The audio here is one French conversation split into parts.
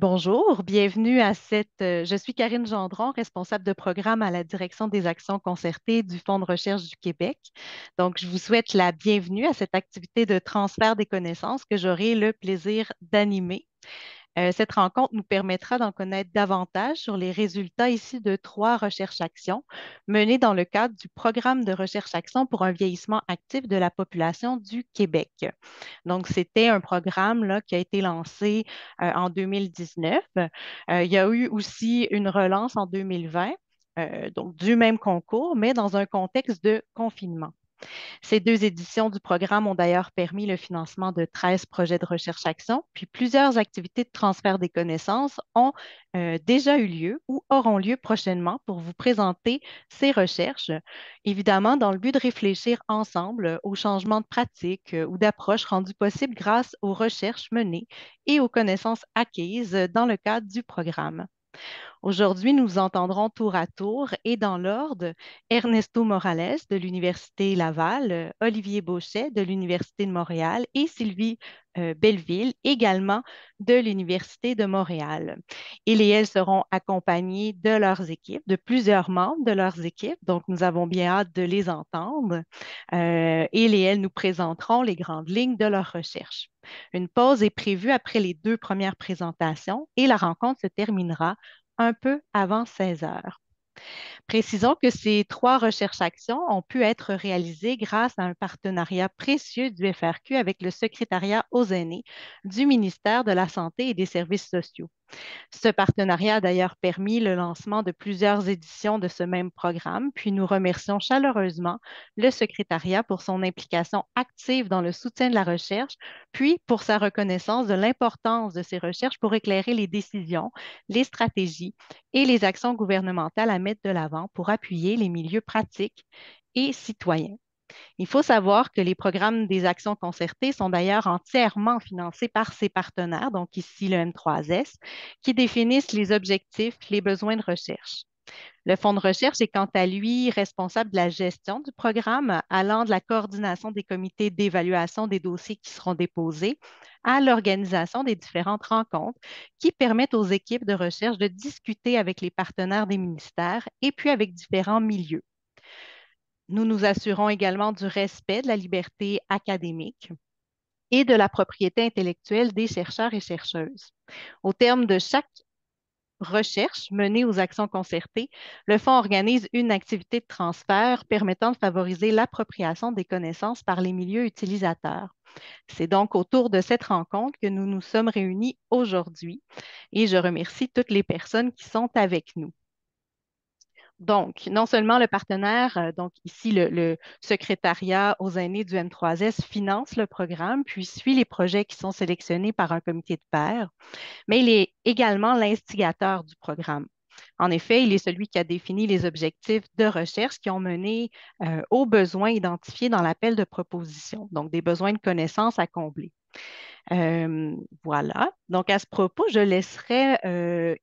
Bonjour, bienvenue à Je suis Karine Gendron, responsable de programme à la Direction des actions concertées du Fonds de recherche du Québec. Donc, je vous souhaite la bienvenue à cette activité de transfert des connaissances que j'aurai le plaisir d'animer. Cette rencontre nous permettra d'en connaître davantage sur les résultats issus de trois recherches-actions menées dans le cadre du programme de recherche-action pour un vieillissement actif de la population du Québec. Donc, c'était un programme là, qui a été lancé en 2019. Il y a eu aussi une relance en 2020, donc du même concours, mais dans un contexte de confinement. Ces deux éditions du programme ont d'ailleurs permis le financement de 13 projets de recherche-action, puis plusieurs activités de transfert des connaissances ont déjà eu lieu ou auront lieu prochainement pour vous présenter ces recherches, évidemment dans le but de réfléchir ensemble aux changements de pratiques ou d'approches rendus possibles grâce aux recherches menées et aux connaissances acquises dans le cadre du programme. Aujourd'hui, nous entendrons tour à tour et dans l'ordre Ernesto Morales de l'Université Laval, Olivier Beauchet de l'Université de Montréal et Sylvie Belleville également de l'Université de Montréal. Ils et elles seront accompagnés de leurs équipes, de plusieurs membres de leurs équipes, donc nous avons bien hâte de les entendre. Ils et elles nous présenteront les grandes lignes de leur recherche. Une pause est prévue après les deux premières présentations et la rencontre se terminera un peu avant 16 heures. Précisons que ces trois recherches-actions ont pu être réalisées grâce à un partenariat précieux du FRQ avec le secrétariat aux aînés du ministère de la Santé et des Services sociaux. Ce partenariat a d'ailleurs permis le lancement de plusieurs éditions de ce même programme, puis nous remercions chaleureusement le secrétariat pour son implication active dans le soutien de la recherche, puis pour sa reconnaissance de l'importance de ces recherches pour éclairer les décisions, les stratégies et les actions gouvernementales à mettre de l'avant pour appuyer les milieux pratiques et citoyens. Il faut savoir que les programmes des actions concertées sont d'ailleurs entièrement financés par ses partenaires, donc ici le M3S, qui définissent les objectifs, les besoins de recherche. Le fonds de recherche est quant à lui responsable de la gestion du programme, allant de la coordination des comités d'évaluation des dossiers qui seront déposés à l'organisation des différentes rencontres qui permettent aux équipes de recherche de discuter avec les partenaires des ministères et puis avec différents milieux. Nous nous assurons également du respect de la liberté académique et de la propriété intellectuelle des chercheurs et chercheuses. Au terme de chaque recherche menée aux actions concertées, le Fonds organise une activité de transfert permettant de favoriser l'appropriation des connaissances par les milieux utilisateurs. C'est donc autour de cette rencontre que nous nous sommes réunis aujourd'hui et je remercie toutes les personnes qui sont avec nous. Donc, non seulement le partenaire, donc ici le secrétariat aux aînés du M3S finance le programme, puis suit les projets qui sont sélectionnés par un comité de pairs, mais il est également l'instigateur du programme. En effet, il est celui qui a défini les objectifs de recherche qui ont mené aux besoins identifiés dans l'appel de proposition, donc des besoins de connaissances à combler. Voilà. Donc, à ce propos, je laisserai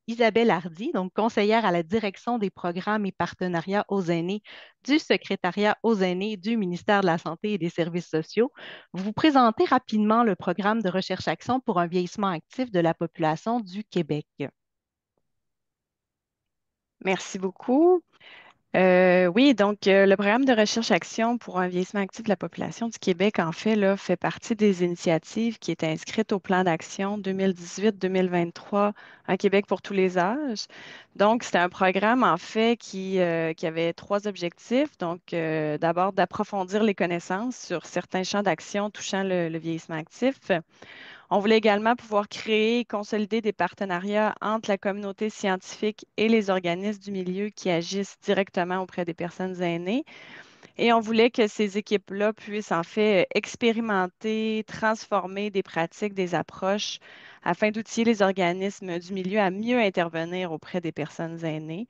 Isabelle Hardy, donc conseillère à la direction des programmes et partenariats aux aînés du secrétariat aux aînés du ministère de la Santé et des Services sociaux, vous présenter rapidement le programme de recherche-action pour un vieillissement actif de la population du Québec. Merci beaucoup. Oui, donc le programme de recherche-action pour un vieillissement actif de la population du Québec, en fait, là, fait partie des initiatives qui étaient inscrites au plan d'action 2018-2023 Un Québec pour tous les âges. Donc, c'était un programme, en fait, qui avait trois objectifs. Donc, d'abord, d'approfondir les connaissances sur certains champs d'action touchant le vieillissement actif. On voulait également pouvoir créer et consolider des partenariats entre la communauté scientifique et les organismes du milieu qui agissent directement auprès des personnes aînées. Et on voulait que ces équipes-là puissent en fait expérimenter, transformer des pratiques, des approches afin d'outiller les organismes du milieu à mieux intervenir auprès des personnes aînées.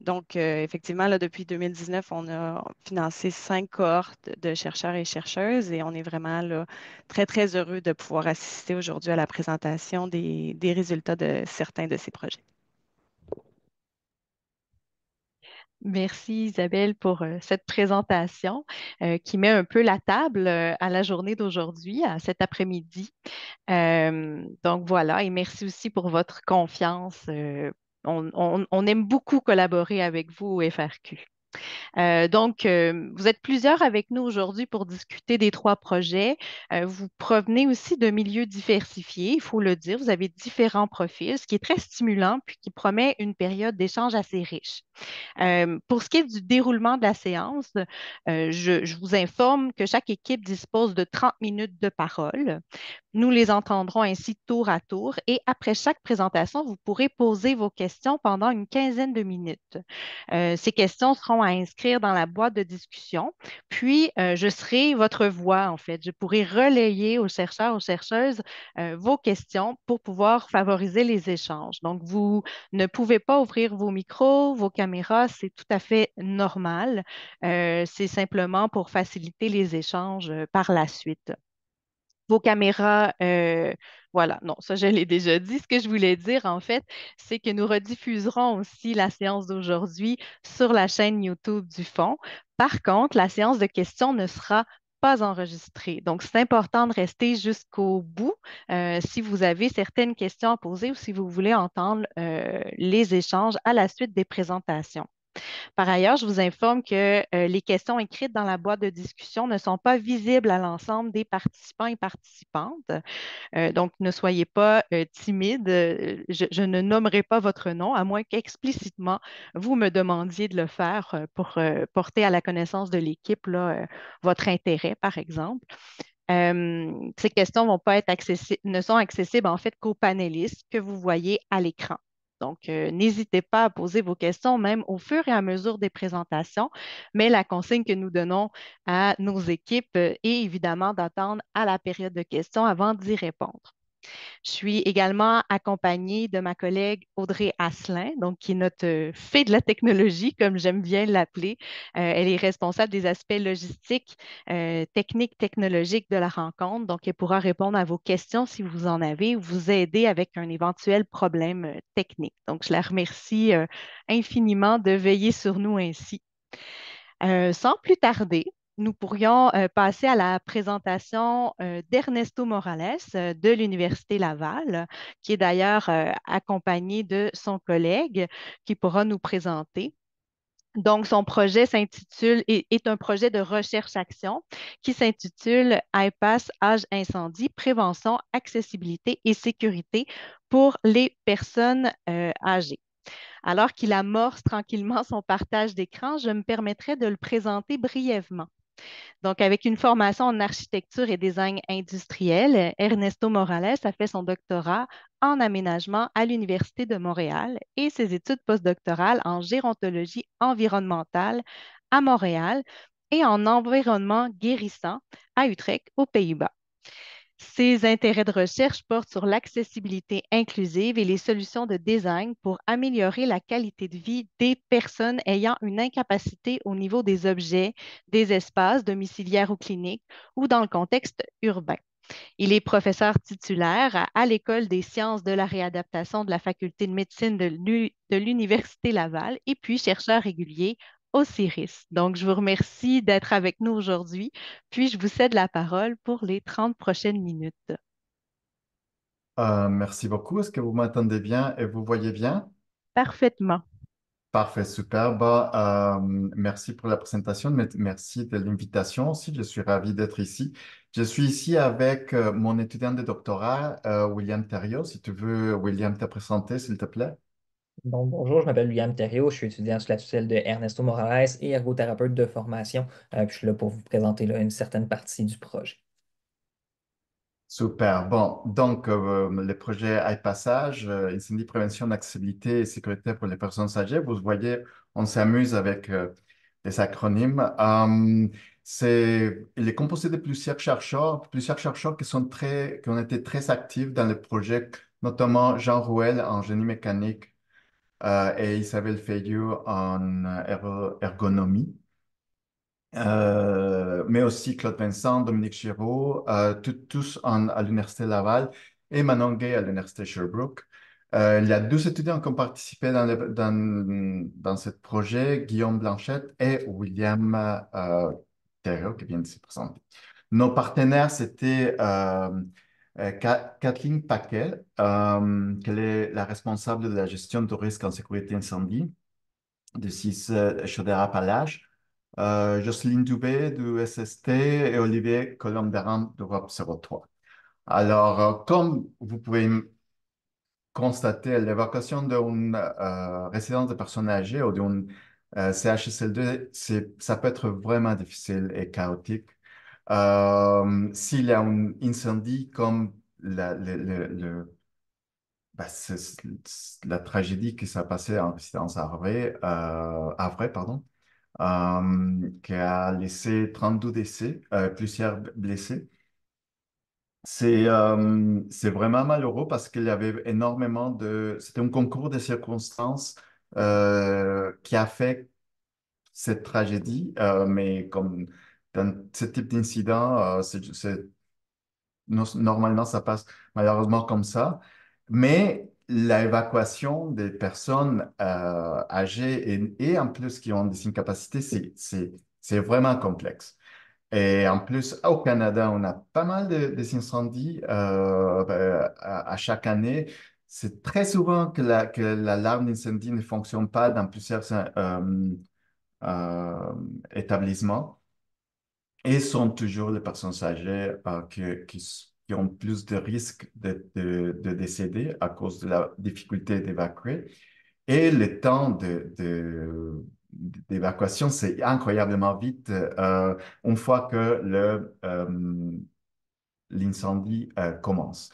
Donc, effectivement, là, depuis 2019, on a financé 5 cohortes de chercheurs et chercheuses et on est vraiment là, très, très heureux de pouvoir assister aujourd'hui à la présentation des résultats de certains de ces projets. Merci Isabelle pour cette présentation qui met un peu la table à la journée d'aujourd'hui, à cet après-midi. Donc voilà, et merci aussi pour votre confiance. On aime beaucoup collaborer avec vous au FRQ. Vous êtes plusieurs avec nous aujourd'hui pour discuter des trois projets. Vous provenez aussi de milieux diversifiés, il faut le dire. Vous avez différents profils, ce qui est très stimulant, puis qui promet une période d'échange assez riche. Pour ce qui est du déroulement de la séance, je vous informe que chaque équipe dispose de 30 minutes de parole. Nous les entendrons ainsi tour à tour et après chaque présentation, vous pourrez poser vos questions pendant une quinzaine de minutes. Ces questions seront à inscrire dans la boîte de discussion, puis je serai votre voix en fait. Je pourrai relayer aux chercheurs, aux chercheuses vos questions pour pouvoir favoriser les échanges. Donc, vous ne pouvez pas ouvrir vos micros, vos caméras, c'est tout à fait normal. C'est simplement pour faciliter les échanges par la suite. Vos caméras, voilà, non, ça je l'ai déjà dit. Ce que je voulais dire, en fait, c'est que nous rediffuserons aussi la séance d'aujourd'hui sur la chaîne YouTube du Fonds. Par contre, la séance de questions ne sera pas enregistrée. Donc, c'est important de rester jusqu'au bout si vous avez certaines questions à poser ou si vous voulez entendre les échanges à la suite des présentations. Par ailleurs, je vous informe que les questions écrites dans la boîte de discussion ne sont pas visibles à l'ensemble des participants et participantes. Donc, ne soyez pas timides. Je ne nommerai pas votre nom, à moins qu'explicitement vous me demandiez de le faire pour porter à la connaissance de l'équipe là, votre intérêt, par exemple. Ces questions vont pas être ne sont accessibles en fait qu'aux panélistes que vous voyez à l'écran. Donc, n'hésitez pas à poser vos questions même au fur et à mesure des présentations, mais la consigne que nous donnons à nos équipes est évidemment d'attendre à la période de questions avant d'y répondre. Je suis également accompagnée de ma collègue Audrey Asselin, donc qui est notre fée de la technologie, comme j'aime bien l'appeler. Elle est responsable des aspects logistiques, techniques, technologiques de la rencontre. Donc, elle pourra répondre à vos questions si vous en avez ou vous aider avec un éventuel problème technique. Donc, je la remercie infiniment de veiller sur nous ainsi. Sans plus tarder, nous pourrions passer à la présentation d'Ernesto Morales de l'Université Laval, qui est d'ailleurs accompagné de son collègue qui pourra nous présenter. Donc, son projet est un projet de recherche-action qui s'intitule iPass Âge Incendie, prévention, accessibilité et sécurité pour les personnes âgées. Alors qu'il amorce tranquillement son partage d'écran, je me permettrai de le présenter brièvement. Donc, avec une formation en architecture et design industriel, Ernesto Morales a fait son doctorat en aménagement à l'Université de Montréal et ses études postdoctorales en gérontologie environnementale à Montréal et en environnement guérissant à Utrecht, aux Pays-Bas. Ses intérêts de recherche portent sur l'accessibilité inclusive et les solutions de design pour améliorer la qualité de vie des personnes ayant une incapacité au niveau des objets, des espaces domiciliaires ou cliniques ou dans le contexte urbain. Il est professeur titulaire à l'École des sciences de la réadaptation de la Faculté de médecine de l'Université Laval et puis chercheur régulier au CIRIS. Donc, je vous remercie d'être avec nous aujourd'hui, puis je vous cède la parole pour les 30 prochaines minutes. Merci beaucoup. Est-ce que vous m'entendez bien et vous voyez bien? Parfaitement. Parfait, super. Bah, merci pour la présentation, mais merci de l'invitation aussi. Je suis ravi d'être ici. Je suis ici avec mon étudiant de doctorat, William Thériault. Si tu veux, William, te présenter, s'il te plaît. Donc, bonjour, je m'appelle William Thériault, je suis étudiant sous la tutelle de Ernesto Morales et ergothérapeute de formation. Puis je suis là pour vous présenter là, une certaine partie du projet. Super. Bon, donc, le projet iPassage, incendie prévention, accessibilité et sécurité pour les personnes âgées. Vous voyez, on s'amuse avec les acronymes. Il est composé de plusieurs chercheurs qui ont été très actifs dans le projet, notamment Jean Rouel en génie mécanique et Isabelle Feydeau en ergonomie. Mais aussi Claude Vincent, Dominique Giraud, tous à l'Université Laval et Manon Gay à l'Université Sherbrooke. Il y a deux étudiants qui ont participé dans ce projet, Guillaume Blanchette et William Thériault, qui vient de se présenter. Nos partenaires, c'était Kathleen Paquet, qu'elle est la responsable de la gestion de risque en sécurité incendie de SIS Chaudière-Appalaches, Jocelyne Dubé du SST et Olivier Colomberan d'Europe 03. Alors, comme vous pouvez constater, l'évacuation d'une résidence de personnes âgées ou d'une CHSLD, ça peut être vraiment difficile et chaotique. S'il y a un incendie comme la tragédie qui s'est passée en résidence Havre, pardon, qui a laissé 32 décès, plusieurs blessés. C'est vraiment malheureux parce qu'il y avait énormément de... C'était un concours de circonstances qui a fait cette tragédie, mais comme dans ce type d'incident, normalement, ça passe malheureusement comme ça. Mais l'évacuation des personnes âgées et en plus qui ont des incapacités, c'est vraiment complexe. Et en plus, au Canada, on a pas mal des incendies à chaque année. C'est très souvent que l'alarme d'incendie ne fonctionne pas dans plusieurs euh, établissements et sont toujours les personnes âgées qui ont plus de risques de décéder à cause de la difficulté d'évacuer. Et le temps d'évacuation, c'est incroyablement vite une fois que l'incendie commence.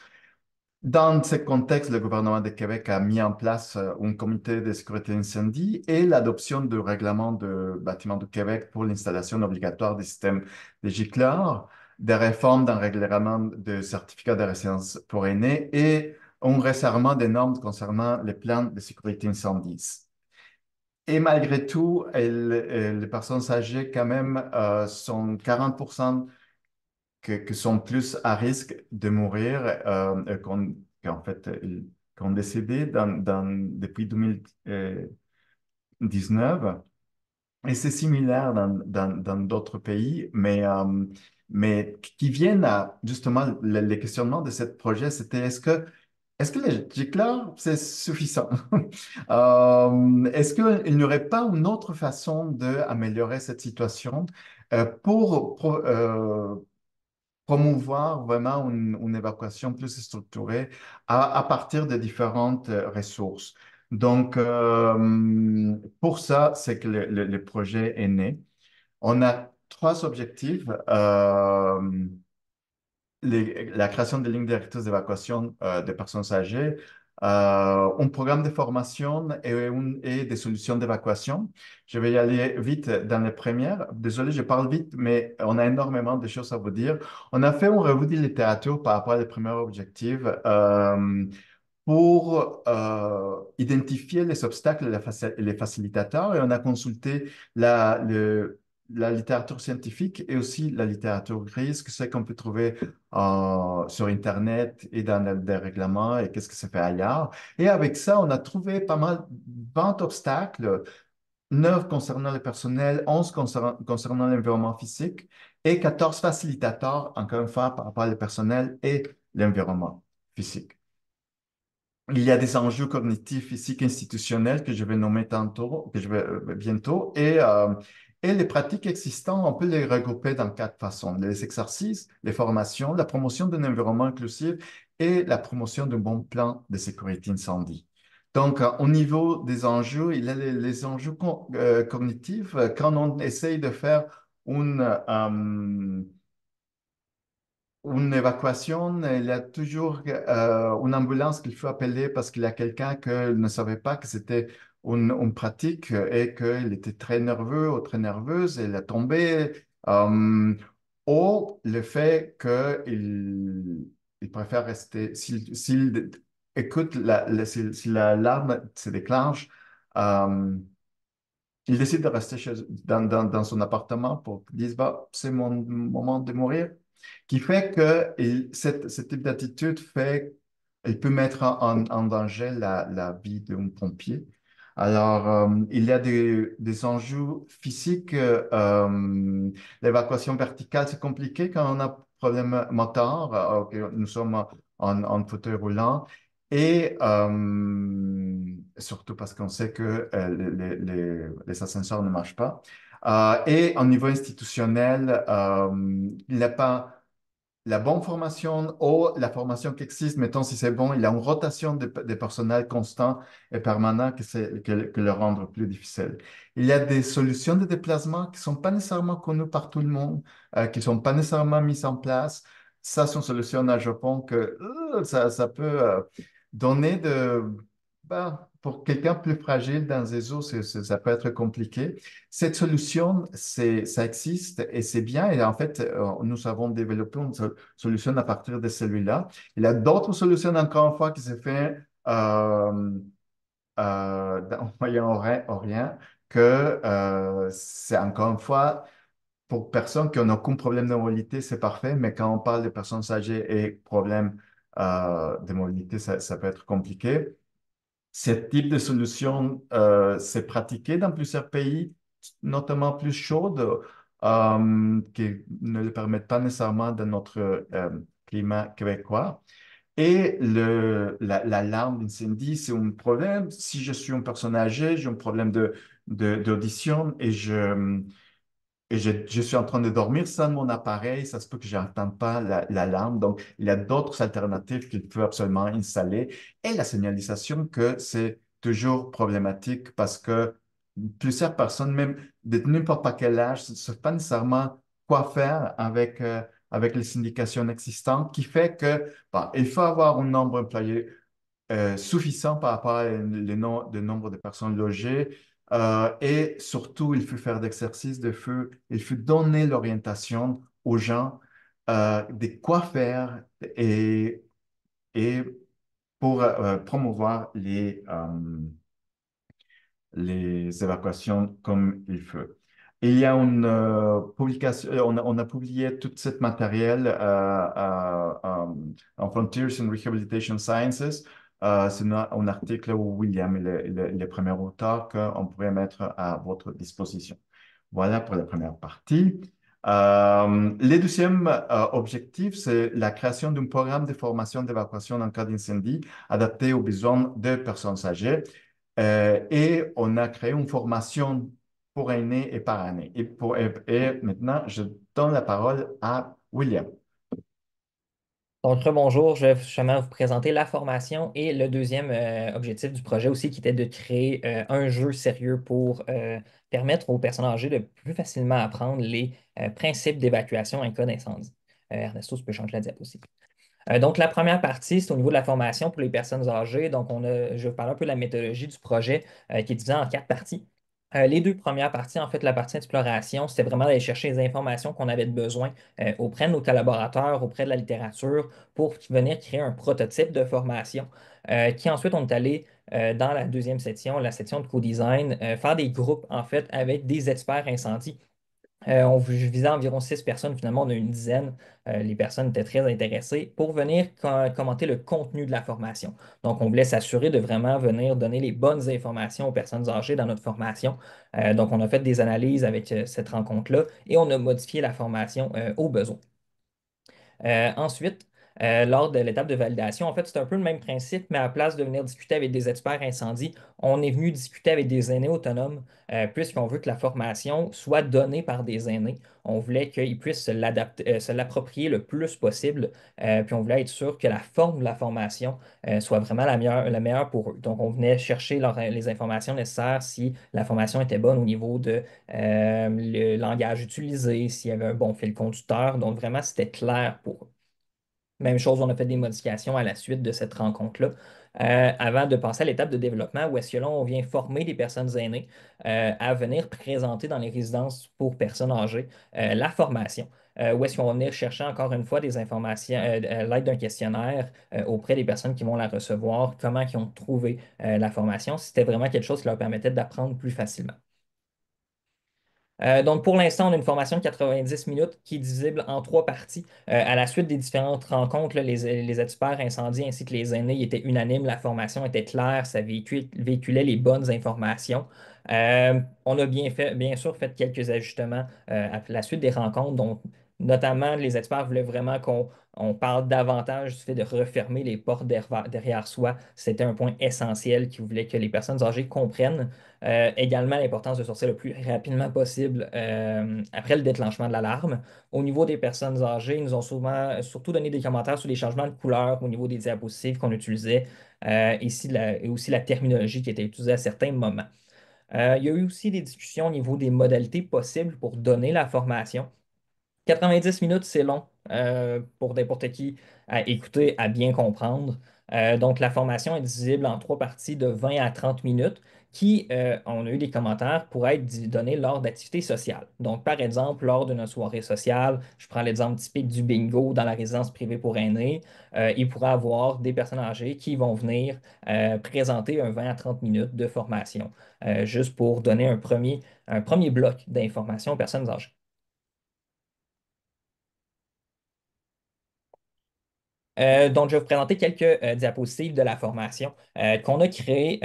Dans ce contexte, le gouvernement de Québec a mis en place un comité de sécurité incendie et l'adoption du règlement de bâtiment du Québec pour l'installation obligatoire des systèmes de gicleurs, des réformes dans le règlement de certificat de résidence pour aînés et un resserrement des normes concernant les plans de sécurité incendie. Et malgré tout, les personnes âgées, quand même, sont 40% que sont plus à risque de mourir, qu'en fait, qui ont décédé depuis 2019. Et c'est similaire dans d'autres pays, mais qui viennent à, justement, les questionnements de ce projet, c'était est-ce que les gicleurs, c'est suffisant? Est-ce qu'il n'y aurait pas une autre façon d'améliorer cette situation pour promouvoir vraiment une évacuation plus structurée à partir de différentes ressources? Donc, pour ça, c'est que le projet est né. On a trois objectifs. La création de lignes directrices d'évacuation des personnes âgées, un programme de formation et des solutions d'évacuation. Je vais y aller vite dans les premières. Désolé, je parle vite, mais on a énormément de choses à vous dire. On a fait une revue de littérature par rapport aux premiers objectifs. Pour identifier les obstacles et les facilitateurs et on a consulté la littérature scientifique et aussi la littérature grise, ce qu'on peut trouver sur Internet et dans des règlements et qu'est-ce que ça fait ailleurs. Et avec ça, on a trouvé pas mal, 20 obstacles, 9 concernant le personnel, 11 concernant l'environnement physique et 14 facilitateurs, encore une fois, par rapport au personnel et l'environnement physique. Il y a des enjeux cognitifs, physiques, institutionnels que je vais nommer tantôt, que je vais bientôt, et les pratiques existantes, on peut les regrouper dans quatre façons. Les exercices, les formations, la promotion d'un environnement inclusif et la promotion d'un bon plan de sécurité incendie. Donc, au niveau des enjeux, il y a les enjeux cognitifs. Quand on essaye de faire une évacuation, il y a toujours une ambulance qu'il faut appeler parce qu'il y a quelqu'un qui ne savait pas que c'était une pratique et qu'il était très nerveux ou très nerveuse et il est tombé. Ou le fait qu'il préfère rester, s'il écoute, si l'alarme se déclenche, euh, il décide de rester dans son appartement pour dire, bah, c'est mon moment de mourir qui fait que ce type d'attitude fait il peut mettre en danger la vie d'un pompier. Alors, il y a des enjeux physiques. L'évacuation verticale, c'est compliqué quand on a problème moteur. Ok, nous sommes en fauteuil roulant. Et surtout parce qu'on sait que les ascenseurs ne marchent pas. Et au niveau institutionnel, il n'y a pas la bonne formation ou la formation qui existe, mettons si c'est bon, il y a une rotation de personnel constant et permanent que le rendre plus difficile. Il y a des solutions de déplacement qui ne sont pas nécessairement connues par tout le monde, qui ne sont pas nécessairement mises en place. Ça, c'est une solution à Japon que ça peut donner pour quelqu'un plus fragile dans les eaux, ça peut être compliqué. Cette solution, ça existe et c'est bien. Et en fait, nous avons développé une solution à partir de celui-là. Il y a d'autres solutions, encore une fois, qui se fait au Moyen-Orient, que c'est encore une fois, pour personnes qui n'ont aucun problème de mobilité, c'est parfait. Mais quand on parle de personnes âgées et problèmes de mobilité, ça peut être compliqué. Ce type de solution s'est pratiqué dans plusieurs pays, notamment plus chauds, qui ne le permettent pas nécessairement dans notre climat québécois. Et l'alarme d'incendie, c'est un problème. Si je suis une personne âgée, j'ai un problème d'audition et je suis en train de dormir sans mon appareil, ça se peut que je n'entends pas l'alarme. Donc, il y a d'autres alternatives qu'il faut absolument installer. Et la signalisation, que c'est toujours problématique parce que plusieurs personnes, même de n'importe pas quel âge, ne savent pas nécessairement quoi faire avec les indications existantes, qui fait que, bon, il faut avoir un nombre employé suffisant par rapport le nombre de personnes logées. Et surtout, il faut faire d'exercices de feu. Il faut donner l'orientation aux gens de quoi faire et pour promouvoir les évacuations comme il faut. Il y a une publication, on a publié tout ce matériel en Frontiers in Rehabilitation Sciences. C'est un article où William est le premier auteur qu'on pourrait mettre à votre disposition. Voilà pour la première partie. Le deuxième objectif, c'est la création d'un programme de formation d'évacuation en cas d'incendie adapté aux besoins des personnes âgées. Et on a créé une formation pour aînés et par année. Et maintenant, je donne la parole à William. Donc, bonjour, je vais justement vous présenter la formation et le deuxième objectif du projet aussi, qui était de créer un jeu sérieux pour permettre aux personnes âgées de plus facilement apprendre les principes d'évacuation en cas d'incendie. Ernesto, tu peux changer la diapositive. Donc, la première partie, c'est au niveau de la formation pour les personnes âgées. Donc, je vais vous parler un peu de la méthodologie du projet qui est divisée en 4 parties. Les 2 premières parties, en fait, la partie exploration, c'était vraiment d'aller chercher les informations qu'on avait besoin auprès de nos collaborateurs, auprès de la littérature, pour venir créer un prototype de formation qui ensuite, on est allé dans la deuxième section, la section de co-design, faire des groupes, en fait, avec des experts incendies. Je visais environ 6 personnes, finalement, on a une dizaine. Les personnes étaient très intéressées pour venir commenter le contenu de la formation. Donc, on voulait s'assurer de vraiment venir donner les bonnes informations aux personnes âgées dans notre formation. Donc, on a fait des analyses avec cette rencontre-là et on a modifié la formation aux besoins. Ensuite, lors de l'étape de validation, en fait, c'est un peu le même principe, mais à la place de venir discuter avec des experts incendies, on est venu discuter avec des aînés autonomes, puisqu'on veut que la formation soit donnée par des aînés. On voulait qu'ils puissent se l'approprier le plus possible, puis on voulait être sûr que la forme de la formation soit vraiment la meilleure pour eux. Donc, on venait chercher les informations nécessaires si la formation était bonne au niveau de le langage utilisé, s'il y avait un bon fil conducteur. Donc, vraiment, c'était clair pour eux. Même chose, on a fait des modifications à la suite de cette rencontre-là. Avant de passer à l'étape de développement, où est-ce que là, on vient former des personnes aînées à venir présenter dans les résidences pour personnes âgées la formation. Où est-ce qu'on va venir chercher encore une fois des informations, l'aide d'un questionnaire auprès des personnes qui vont la recevoir, comment ils ont trouvé la formation, si c'était vraiment quelque chose qui leur permettait d'apprendre plus facilement. Donc, pour l'instant, on a une formation de 90 minutes qui est divisible en trois parties. À la suite des différentes rencontres, là, les experts incendies ainsi que les aînés étaient unanimes, la formation était claire, ça véhiculait les bonnes informations. On a bien sûr fait quelques ajustements à la suite des rencontres, dont notamment les experts voulaient vraiment qu'on parle davantage du fait de refermer les portes derrière soi. C'était un point essentiel qu'ils voulaient que les personnes âgées comprennent. Également, l'importance de sortir le plus rapidement possible après le déclenchement de l'alarme. Au niveau des personnes âgées, ils nous ont surtout donné des commentaires sur les changements de couleur au niveau des diapositives qu'on utilisait, et aussi la terminologie qui était utilisée à certains moments. Il y a eu aussi des discussions au niveau des modalités possibles pour donner la formation. 90 minutes, c'est long pour n'importe qui à écouter, à bien comprendre. Donc, la formation est divisible en trois parties de 20 à 30 minutes qui, on a eu des commentaires, pourraient être donnés lors d'activités sociales. Donc, par exemple, lors d'une soirée sociale, je prends l'exemple typique du bingo dans la résidence privée pour aînés, il pourrait y avoir des personnes âgées qui vont venir présenter un 20 à 30 minutes de formation, juste pour donner un premier bloc d'informations aux personnes âgées. Donc, je vais vous présenter quelques diapositives de la formation qu'on a créée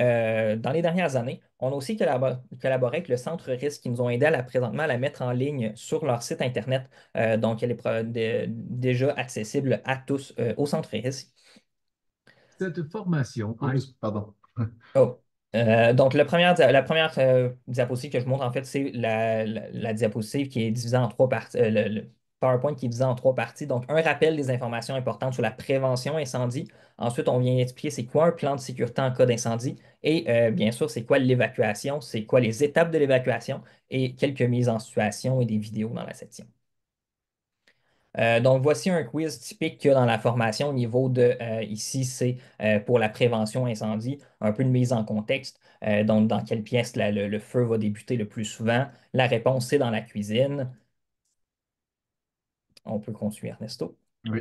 dans les dernières années. On a aussi collaboré avec le Centre RISC qui nous ont aidé présentement à la mettre en ligne sur leur site Internet. Donc, elle est déjà accessible à tous au Centre RISC. Cette formation Pardon. Oh. Donc, la première diapositive que je montre, en fait, c'est la diapositive qui est divisée en trois parties, le PowerPoint qui est divisé en trois parties. Donc, un rappel des informations importantes sur la prévention incendie. Ensuite, on vient expliquer c'est quoi un plan de sécurité en cas d'incendie. Et bien sûr, c'est quoi l'évacuation, c'est quoi les étapes de l'évacuation et quelques mises en situation et des vidéos dans la section. Donc, voici un quiz typique qu'il y a dans la formation au niveau ici, c'est pour la prévention incendie, un peu de mise en contexte. Donc, dans quelle pièce le feu va débuter le plus souvent? La réponse, c'est dans la cuisine. On peut continuer, Ernesto. Oui.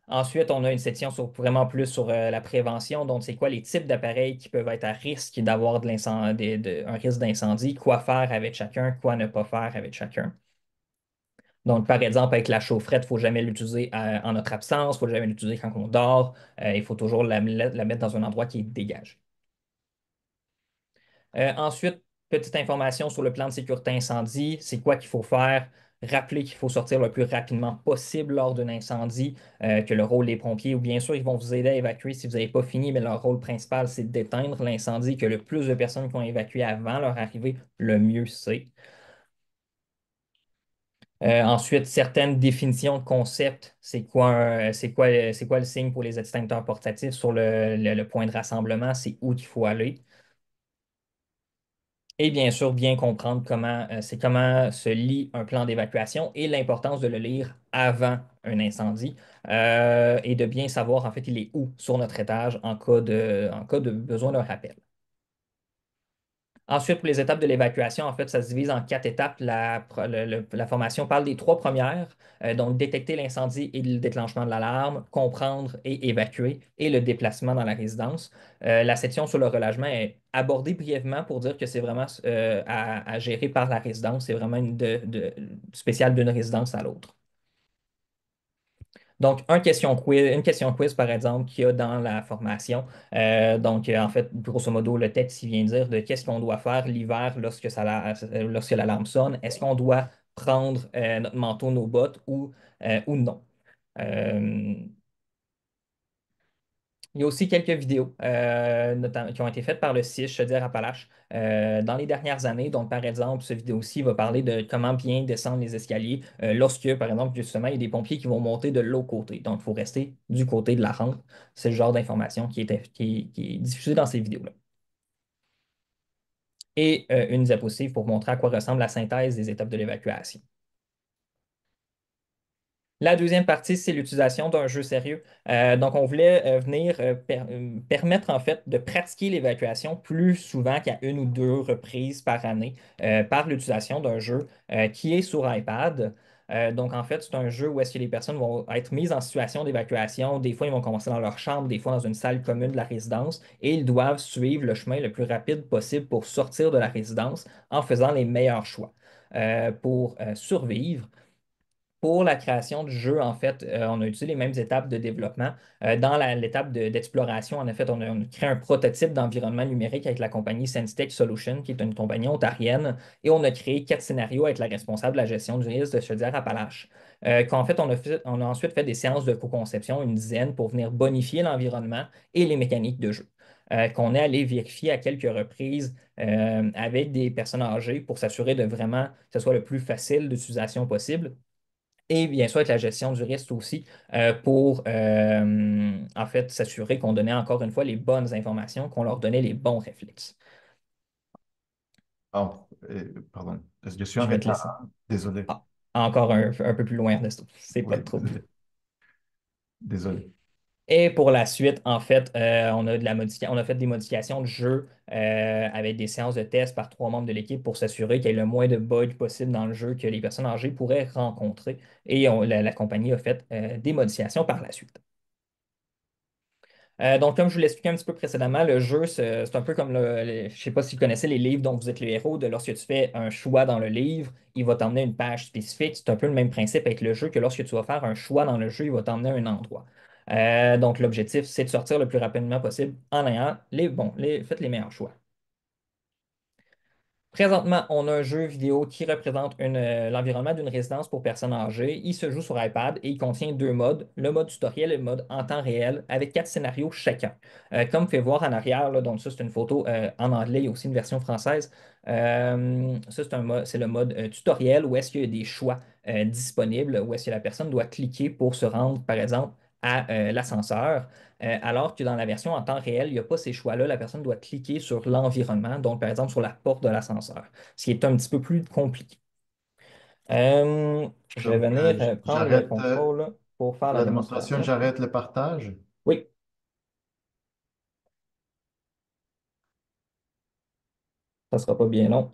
Ensuite, on a une section vraiment plus sur la prévention. Donc, c'est quoi les types d'appareils qui peuvent être à risque d'avoir un risque d'incendie, quoi faire avec chacun, quoi ne pas faire avec chacun. Donc, par exemple, avec la chaufferette, il ne faut jamais l'utiliser en notre absence, il ne faut jamais l'utiliser quand on dort. Il faut toujours la mettre dans un endroit qui est dégagé. Ensuite, petite information sur le plan de sécurité incendie, c'est quoi qu'il faut faire. Rappeler qu'il faut sortir le plus rapidement possible lors d'un incendie, que le rôle des pompiers, ou bien sûr, ils vont vous aider à évacuer si vous n'avez pas fini, mais leur rôle principal, c'est d'éteindre l'incendie, que le plus de personnes qui ont évacué avant leur arrivée, le mieux c'est. Ensuite, certaines définitions de concept, c'est quoi le signe pour les extincteurs portatifs sur le point de rassemblement, c'est où qu'il faut aller. Et bien sûr, bien comprendre comment se lit un plan d'évacuation et l'importance de le lire avant un incendie et de bien savoir en fait il est où sur notre étage en cas de besoin d'un rappel. Ensuite, pour les étapes de l'évacuation, en fait, ça se divise en quatre étapes. La formation parle des trois premières, donc détecter l'incendie et le déclenchement de l'alarme, comprendre et évacuer, et le déplacement dans la résidence. La section sur le relâchement est abordée brièvement pour dire que c'est vraiment à gérer par la résidence. C'est vraiment spécial d'une résidence à l'autre. Donc, une question quiz, par exemple, qu'il y a dans la formation. En fait, grosso modo, le texte, il vient dire de qu'est-ce qu'on doit faire l'hiver lorsque l'alarme sonne. Est-ce qu'on doit prendre notre manteau, nos bottes ou non? Euh, il y a aussi quelques vidéos qui ont été faites par le CIS Chaudière-Appalaches dans les dernières années. Donc, par exemple, cette vidéo-ci va parler de comment bien descendre les escaliers lorsque, par exemple, justement, il y a des pompiers qui vont monter de l'autre côté. Donc, il faut rester du côté de la rampe. C'est le genre d'information qui est diffusée dans ces vidéos-là. Et une diapositive pour montrer à quoi ressemble la synthèse des étapes de l'évacuation. La deuxième partie, c'est l'utilisation d'un jeu sérieux. Donc, on voulait venir permettre en fait de pratiquer l'évacuation plus souvent qu'à une ou deux reprises par année par l'utilisation d'un jeu qui est sur iPad. Donc, en fait, c'est un jeu où est-ce que les personnes vont être mises en situation d'évacuation. Des fois, ils vont commencer dans leur chambre, des fois dans une salle commune de la résidence, et ils doivent suivre le chemin le plus rapide possible pour sortir de la résidence en faisant les meilleurs choix pour survivre. Pour la création du jeu, en fait, on a utilisé les mêmes étapes de développement. Dans l'étape d'exploration, en fait, on a créé un prototype d'environnement numérique avec la compagnie SenseTech Solutions, qui est une compagnie ontarienne, et on a créé 4 scénarios avec la responsable de la gestion du risque de Chaudière-Appalaches. Qu'en fait, on a ensuite fait des séances de co-conception, une dizaine, pour venir bonifier l'environnement et les mécaniques de jeu. Qu'on est allé vérifier à quelques reprises avec des personnes âgées pour s'assurer de vraiment que ce soit le plus facile d'utilisation possible. Et bien sûr, avec la gestion du risque aussi, pour en fait s'assurer qu'on donnait encore une fois les bonnes informations, qu'on leur donnait les bons réflexes. Oh, pardon, je suis en Je vais te laisser. retard. Désolé. Ah, encore un peu plus loin, Ernesto. C'est pas Oui, de trouble. désolé. Désolé. Et pour la suite, en fait, on a fait des modifications de jeu avec des séances de test par 3 membres de l'équipe pour s'assurer qu'il y ait le moins de bugs possible dans le jeu que les personnes âgées pourraient rencontrer. Et la compagnie a fait des modifications par la suite. Donc, comme je vous l'expliquais un petit peu précédemment, le jeu, c'est un peu comme je ne sais pas si vous connaissez les livres dont vous êtes le héros, de lorsque tu fais un choix dans le livre, il va t'emmener une page spécifique. C'est un peu le même principe avec le jeu que lorsque tu vas faire un choix dans le jeu, il va t'emmener à un endroit. Donc, l'objectif, c'est de sortir le plus rapidement possible en ayant faites les meilleurs choix. Présentement, on a un jeu vidéo qui représente l'environnement d'une résidence pour personnes âgées. Il se joue sur iPad et il contient 2 modes, le mode tutoriel et le mode en temps réel, avec 4 scénarios chacun. Comme vous pouvez voir en arrière, là, donc ça c'est une photo en anglais, il y a aussi une version française. Ça c'est le mode tutoriel où est-ce qu'il y a des choix disponibles, où est-ce que la personne doit cliquer pour se rendre, par exemple, à l'ascenseur. Alors que dans la version en temps réel, il n'y a pas ces choix-là. La personne doit cliquer sur l'environnement, donc par exemple sur la porte de l'ascenseur, ce qui est un petit peu plus compliqué. Je vais Donc, venir prendre le j'arrête contrôle pour faire la la démonstration, démonstration. j'arrête le partage. Oui, ça ne sera pas bien long.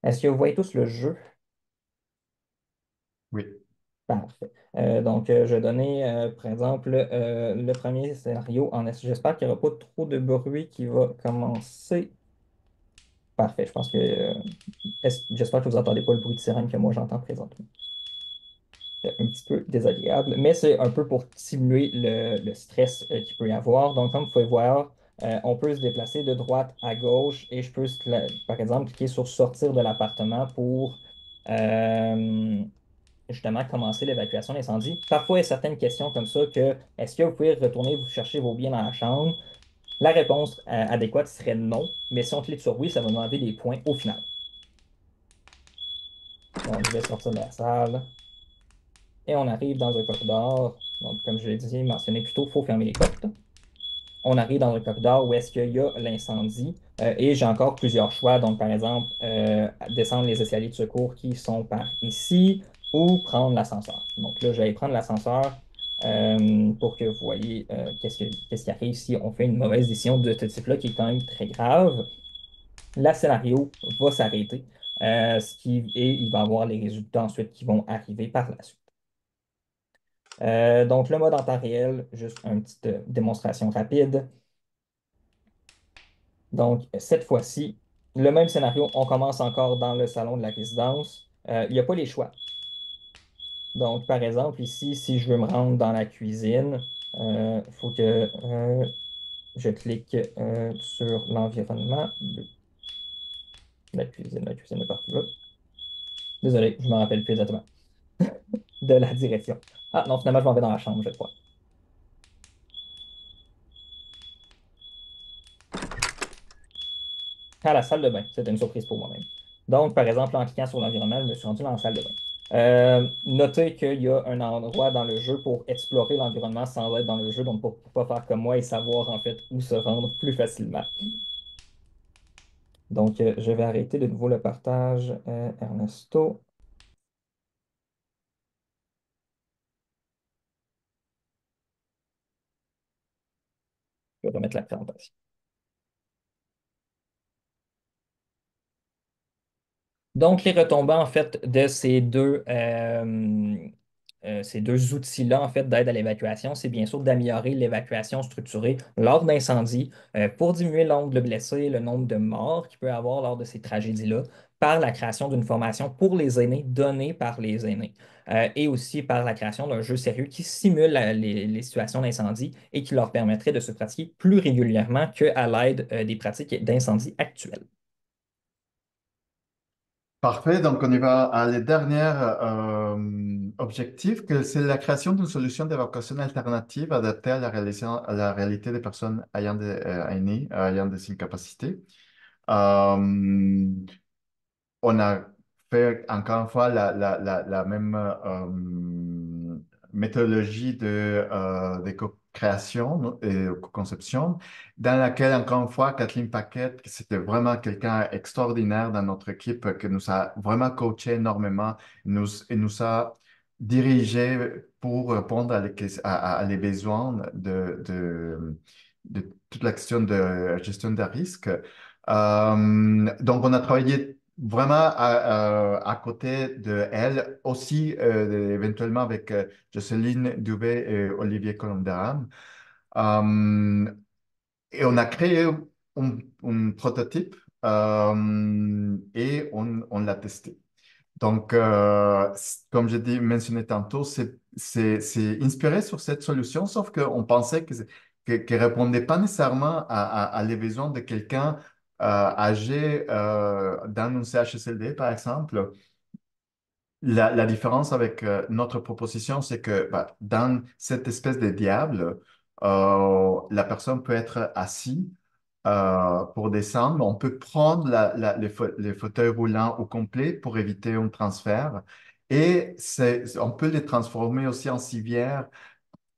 Est-ce que vous voyez tous le jeu? Oui. Parfait. Donc, je vais donner, par exemple, le premier scénario j'espère qu'il n'y aura pas trop de bruit qui va commencer. Parfait. Je pense que j'espère que vous n'entendez pas le bruit de sirène que moi j'entends présentement. C'est un petit peu désagréable, mais c'est un peu pour simuler le stress qu'il peut y avoir. Donc, comme vous pouvez voir, on peut se déplacer de droite à gauche et je peux, par exemple, cliquer sur sortir de l'appartement pour justement commencer l'évacuation d'incendie. Parfois, il y a certaines questions comme ça que est-ce que vous pouvez retourner vous chercher vos biens dans la chambre? La réponse adéquate serait non, mais si on clique sur oui, ça va nous enlever des points au final. Donc, je vais sortir de la salle et on arrive dans un corridor. Donc, comme je l'ai dit, mentionné plus tôt, il faut fermer les portes. On arrive dans un corridor où est-ce qu'il y a l'incendie et j'ai encore plusieurs choix. Donc, par exemple, descendre les escaliers de secours qui sont par ici ou prendre l'ascenseur. Donc là, je vais aller prendre l'ascenseur pour que vous voyez qu'est-ce qui arrive si on fait une mauvaise décision de ce type-là qui est quand même très grave. La scénario va s'arrêter et il va y avoir les résultats ensuite qui vont arriver par la suite. Donc, le mode en temps réel, juste une petite démonstration rapide. Donc, cette fois-ci, le même scénario, on commence encore dans le salon de la résidence. Il n'y a pas les choix. Donc, par exemple, ici, si je veux me rendre dans la cuisine, il faut que je clique sur l'environnement. La cuisine est partout là. Désolé, je ne me rappelle plus exactement de la direction. Ah non, finalement, je m'en vais dans la chambre, je crois. À la salle de bain. C'était une surprise pour moi-même. Donc, par exemple, en cliquant sur l'environnement, je me suis rendu dans la salle de bain. Notez qu'il y a un endroit dans le jeu pour explorer l'environnement sans être dans le jeu, donc pour ne pas faire comme moi et savoir en fait où se rendre plus facilement. Donc, je vais arrêter de nouveau le partage, Ernesto. Je vais remettre la présentation. Donc, les retombées, en fait, de ces deux outils-là, en fait, d'aide à l'évacuation, c'est bien sûr d'améliorer l'évacuation structurée lors d'incendies pour diminuer le nombre de blessés, le nombre de morts qu'il peut y avoir lors de ces tragédies-là, par la création d'une formation pour les aînés donnée par les aînés, et aussi par la création d'un jeu sérieux qui simule les situations d'incendie et qui leur permettrait de se pratiquer plus régulièrement qu'à l'aide des pratiques d'incendie actuelles. Parfait, donc on y va à les derniers objectifs, que c'est la création d'une solution d'évacuation alternative adaptée à à la réalité des personnes ayant des aînés, ayant des incapacités. Euh, on a fait encore une fois la même méthodologie de co-création et co-conception, dans laquelle, encore une fois, Kathleen Paquette, qui c'était vraiment quelqu'un extraordinaire dans notre équipe, qui nous a vraiment coaché énormément et nous a dirigé pour répondre à les besoins de toute la question de gestion des risques. Donc, on a travaillé vraiment à côté de elle, aussi éventuellement avec Jocelyne Dubé et Olivier Colomb-Derham. Euh, et on a créé un prototype et on l'a testé. Donc, comme j'ai dit, mentionné tantôt, c'est inspiré sur cette solution, sauf qu'on pensait qu'elle ne répondait pas nécessairement à les besoins de quelqu'un âgé dans un CHSLD, par exemple. La différence avec notre proposition, c'est que bah, dans cette espèce de diable, la personne peut être assise pour descendre. On peut prendre les fauteuils roulants au complet pour éviter un transfert. Et on peut les transformer aussi en civière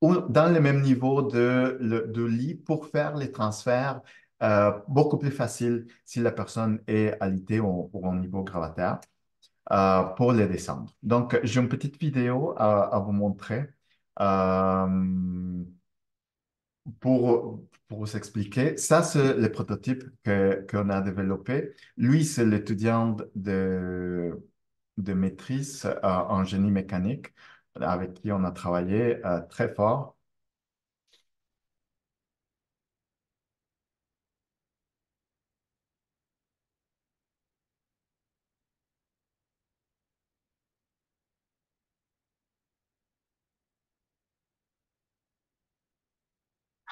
ou dans le même niveau de lit pour faire les transferts beaucoup plus faciles si la personne est alitée ou au niveau gravataire pour les descendre. Donc, j'ai une petite vidéo à vous montrer. Euh, pour vous expliquer, ça, c'est le prototype qu'on a développé. Lui, c'est l'étudiant de maîtrise en génie mécanique avec qui on a travaillé très fort.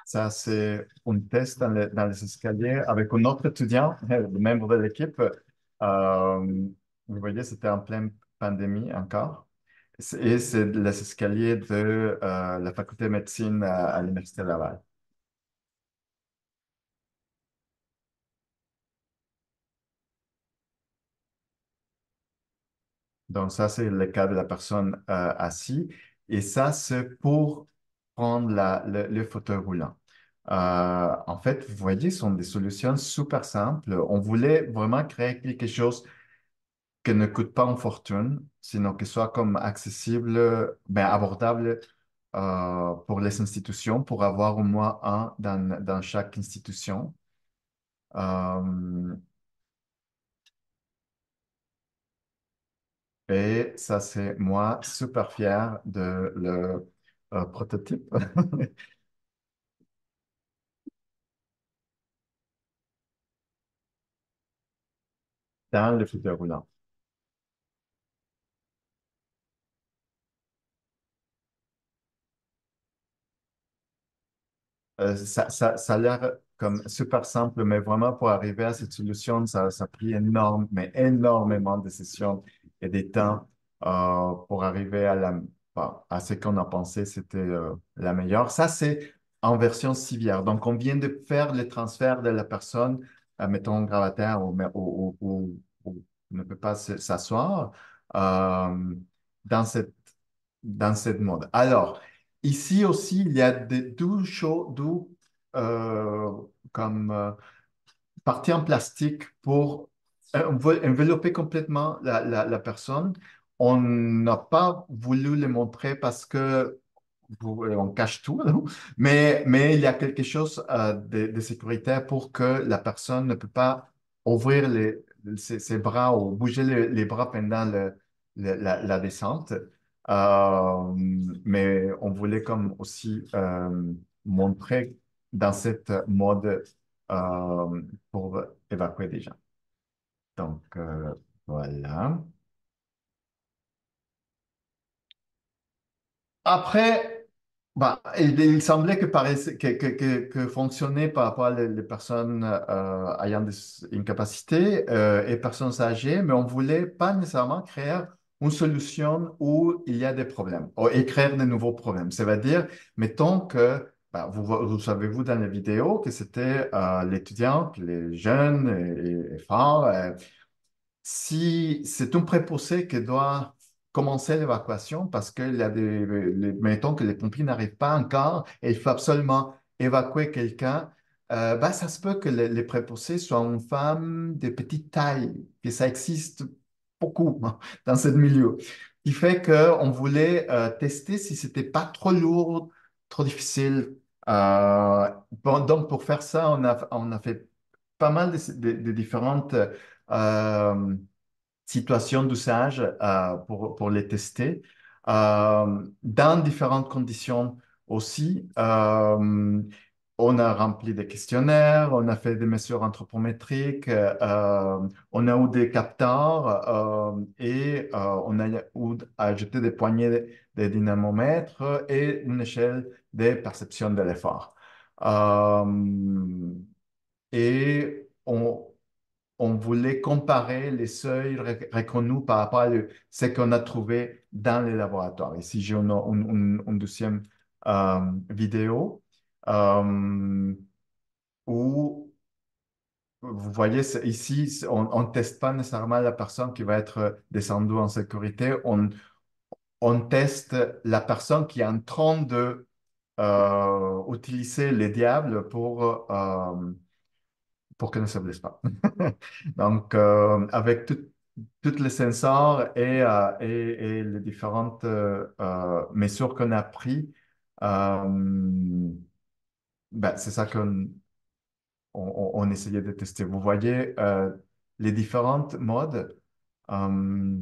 Ça, c'est un test dans les escaliers avec un autre étudiant, le membre de l'équipe. Vous voyez, c'était en pleine pandémie encore. Et c'est les escaliers de la faculté de médecine à l'Université Laval. Donc, ça, c'est le cas de la personne assise. Et ça, c'est pour prendre le fauteuil roulant. En fait, vous voyez, ce sont des solutions super simples. On voulait vraiment créer quelque chose qui ne coûte pas une fortune, sinon qui soit comme accessible, ben, abordable pour les institutions, pour avoir au moins un dans chaque institution. Euh, et ça, c'est moi super fier de le prototype dans le fauteuil roulant. Ça a l'air comme super simple, mais vraiment pour arriver à cette solution, ça a pris mais énormément de sessions et des temps pour arriver bon, à ce qu'on a pensé c'était la meilleure. Ça, c'est en version civière. Donc, on vient de faire le transfert de la personne, mettons gravataire ou ne peut pas s'asseoir euh, dans dans cette mode. Alors, ici aussi, il y a des douches euh, comme partie en plastique pour envelopper complètement la personne. On n'a pas voulu les montrer parce que on cache tout, là. Mais il y a quelque chose de sécuritaire pour que la personne ne peut pas ouvrir ses bras ou bouger les bras pendant la descente. Mais on voulait comme aussi montrer dans cette mode pour évacuer des gens. Donc, voilà. Après, bah, il semblait que, que fonctionnait par rapport aux personnes ayant des incapacités et personnes âgées, mais on ne voulait pas nécessairement créer une solution où il y a des problèmes, ou écrire de nouveaux problèmes. C'est-à-dire, mettons que, bah, vous savez, vous, dans la vidéo, que c'était l'étudiant, les jeunes et femmes, si c'est un préposé qui doit commencer l'évacuation parce qu'il y a mettons que les pompiers n'arrivent pas encore et il faut absolument évacuer quelqu'un, bah, ça se peut que les préposés soient une femme de petite taille, que ça existe beaucoup dans ce milieu. Ce qui fait qu'on voulait tester si c'était pas trop lourd, trop difficile. Donc, pour faire ça, on a fait pas mal de différentes euh, situations d'usage pour les tester dans différentes conditions aussi. On a rempli des questionnaires, on a fait des mesures anthropométriques, on a eu des capteurs et on a eu ajouté des poignées de dynamomètres et une échelle de perception de l'effort. Et on voulait comparer les seuils reconnus par rapport à ce qu'on a trouvé dans les laboratoires. Ici, j'ai une deuxième vidéo euh, où vous voyez ici, on ne teste pas nécessairement la personne qui va être descendue en sécurité, on teste la personne qui est en train de utiliser les diables pour qu'elle ne se blesse pas. Donc, avec tous les sensors et les différentes mesures qu'on a prises, ben, c'est ça on essayait de tester. Vous voyez les différentes modes euh,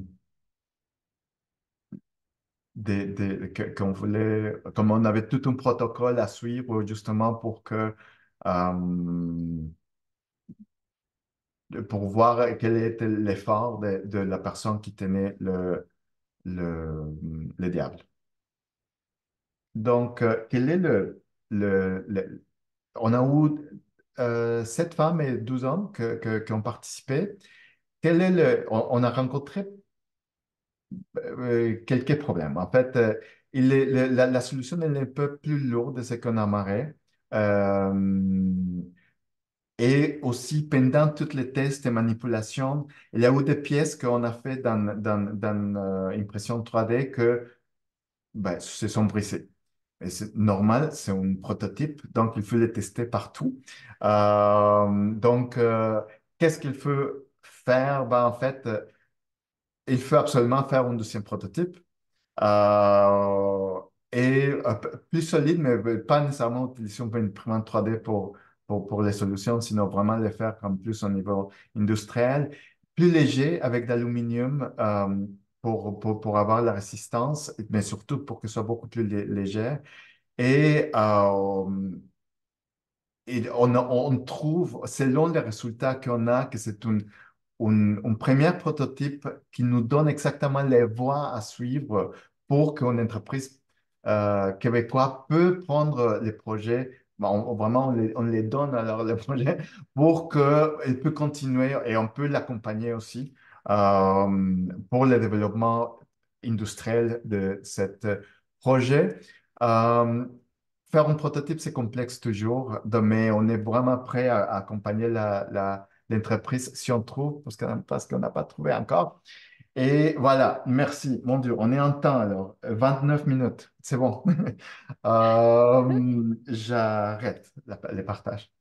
qu'on voulait, comme on avait tout un protocole à suivre justement pour voir quel était l'effort de la personne qui tenait le diable. Donc, quel est on a eu 7 femmes et 12 hommes qui ont participé. On a rencontré quelques problèmes. En fait, la solution elle est un peu plus lourde de ce qu'on aimerait. Euh, Et aussi, pendant tous les tests et manipulations, il y a eu des pièces qu'on a fait dans impression 3D que ben, se sont brisées. Et c'est normal, c'est un prototype, donc il faut les tester partout. Donc, qu'est-ce qu'il faut faire? Ben, en fait, il faut absolument faire un deuxième prototype euh, et plus solide, mais pas nécessairement utiliser une imprimante 3D pour les solutions, sinon vraiment les faire comme plus au niveau industriel, plus léger avec d'aluminium pour avoir la résistance, mais surtout pour que ce soit beaucoup plus léger. Et, on trouve, selon les résultats qu'on a, que c'est un premier prototype qui nous donne exactement les voies à suivre pour qu'une entreprise québécoise peut prendre les projets. Bon, vraiment, on les donne alors les projets pour qu'elle peut continuer et on peut l'accompagner aussi pour le développement industriel de ce projet. Euh, Faire un prototype, c'est complexe toujours, mais on est vraiment prêt à accompagner l'entreprise si on trouve, parce qu'on n'a pas trouvé encore. Et voilà, merci. Mon Dieu, on est en temps alors. 29 minutes, c'est bon. J'arrête les partages.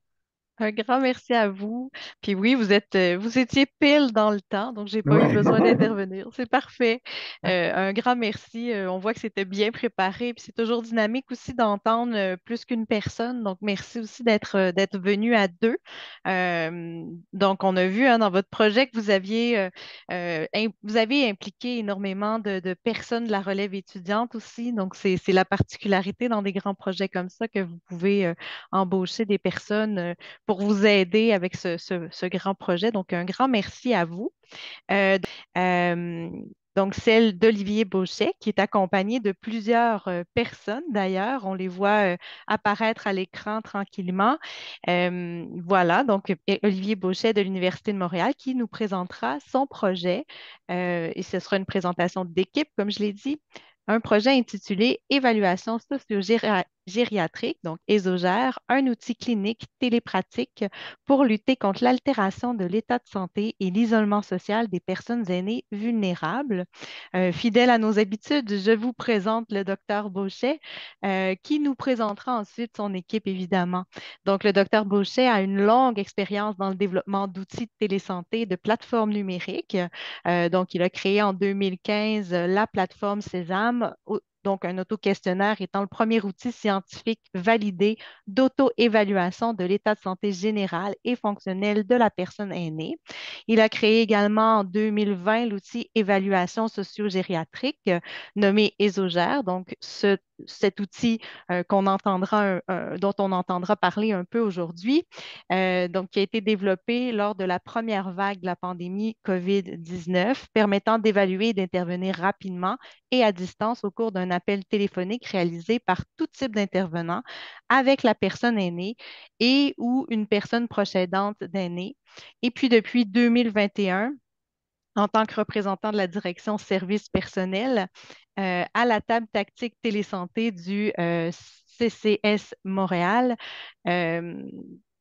Un grand merci à vous. Puis oui, vous étiez pile dans le temps, donc j'ai pas eu Ouais. besoin d'intervenir. C'est parfait. Un grand merci. On voit que c'était bien préparé. Puis c'est toujours dynamique aussi d'entendre plus qu'une personne. Donc merci aussi d'être venu à deux. Donc on a vu hein, dans votre projet que vous avez impliqué énormément de personnes de la relève étudiante aussi. Donc c'est la particularité dans des grands projets comme ça que vous pouvez embaucher des personnes. Pour vous aider avec ce grand projet. Donc, un grand merci à vous. Euh, donc, celle d'Olivier Beauchet, qui est accompagné de plusieurs personnes d'ailleurs. On les voit apparaître à l'écran tranquillement. Voilà, donc Olivier Beauchet de l'Université de Montréal qui nous présentera son projet. Et ce sera une présentation d'équipe, comme je l'ai dit. Un projet intitulé Évaluation socio-gériatrique, donc ESOGER, un outil clinique télépratique pour lutter contre l'altération de l'état de santé et l'isolement social des personnes aînées vulnérables. Fidèle à nos habitudes, je vous présente le docteur Beauchet, qui nous présentera ensuite son équipe, évidemment. Donc, le docteur Beauchet a une longue expérience dans le développement d'outils de télésanté et de plateformes numériques. Donc, il a créé en 2015 la plateforme Sésame, donc un auto-questionnaire étant le premier outil scientifique validé d'auto-évaluation de l'état de santé général et fonctionnel de la personne aînée. Il a créé également en 2020 l'outil évaluation socio-gériatrique nommé ESOGER. Donc, cet outil dont on entendra parler un peu aujourd'hui, donc qui a été développé lors de la première vague de la pandémie COVID-19, permettant d'évaluer et d'intervenir rapidement et à distance au cours d'un appel téléphonique réalisé par tout type d'intervenant avec la personne aînée et ou une personne proche aidante d'aînée. Et puis depuis 2021, en tant que représentant de la direction service personnel à la table tactique télésanté du CCS Montréal. Euh,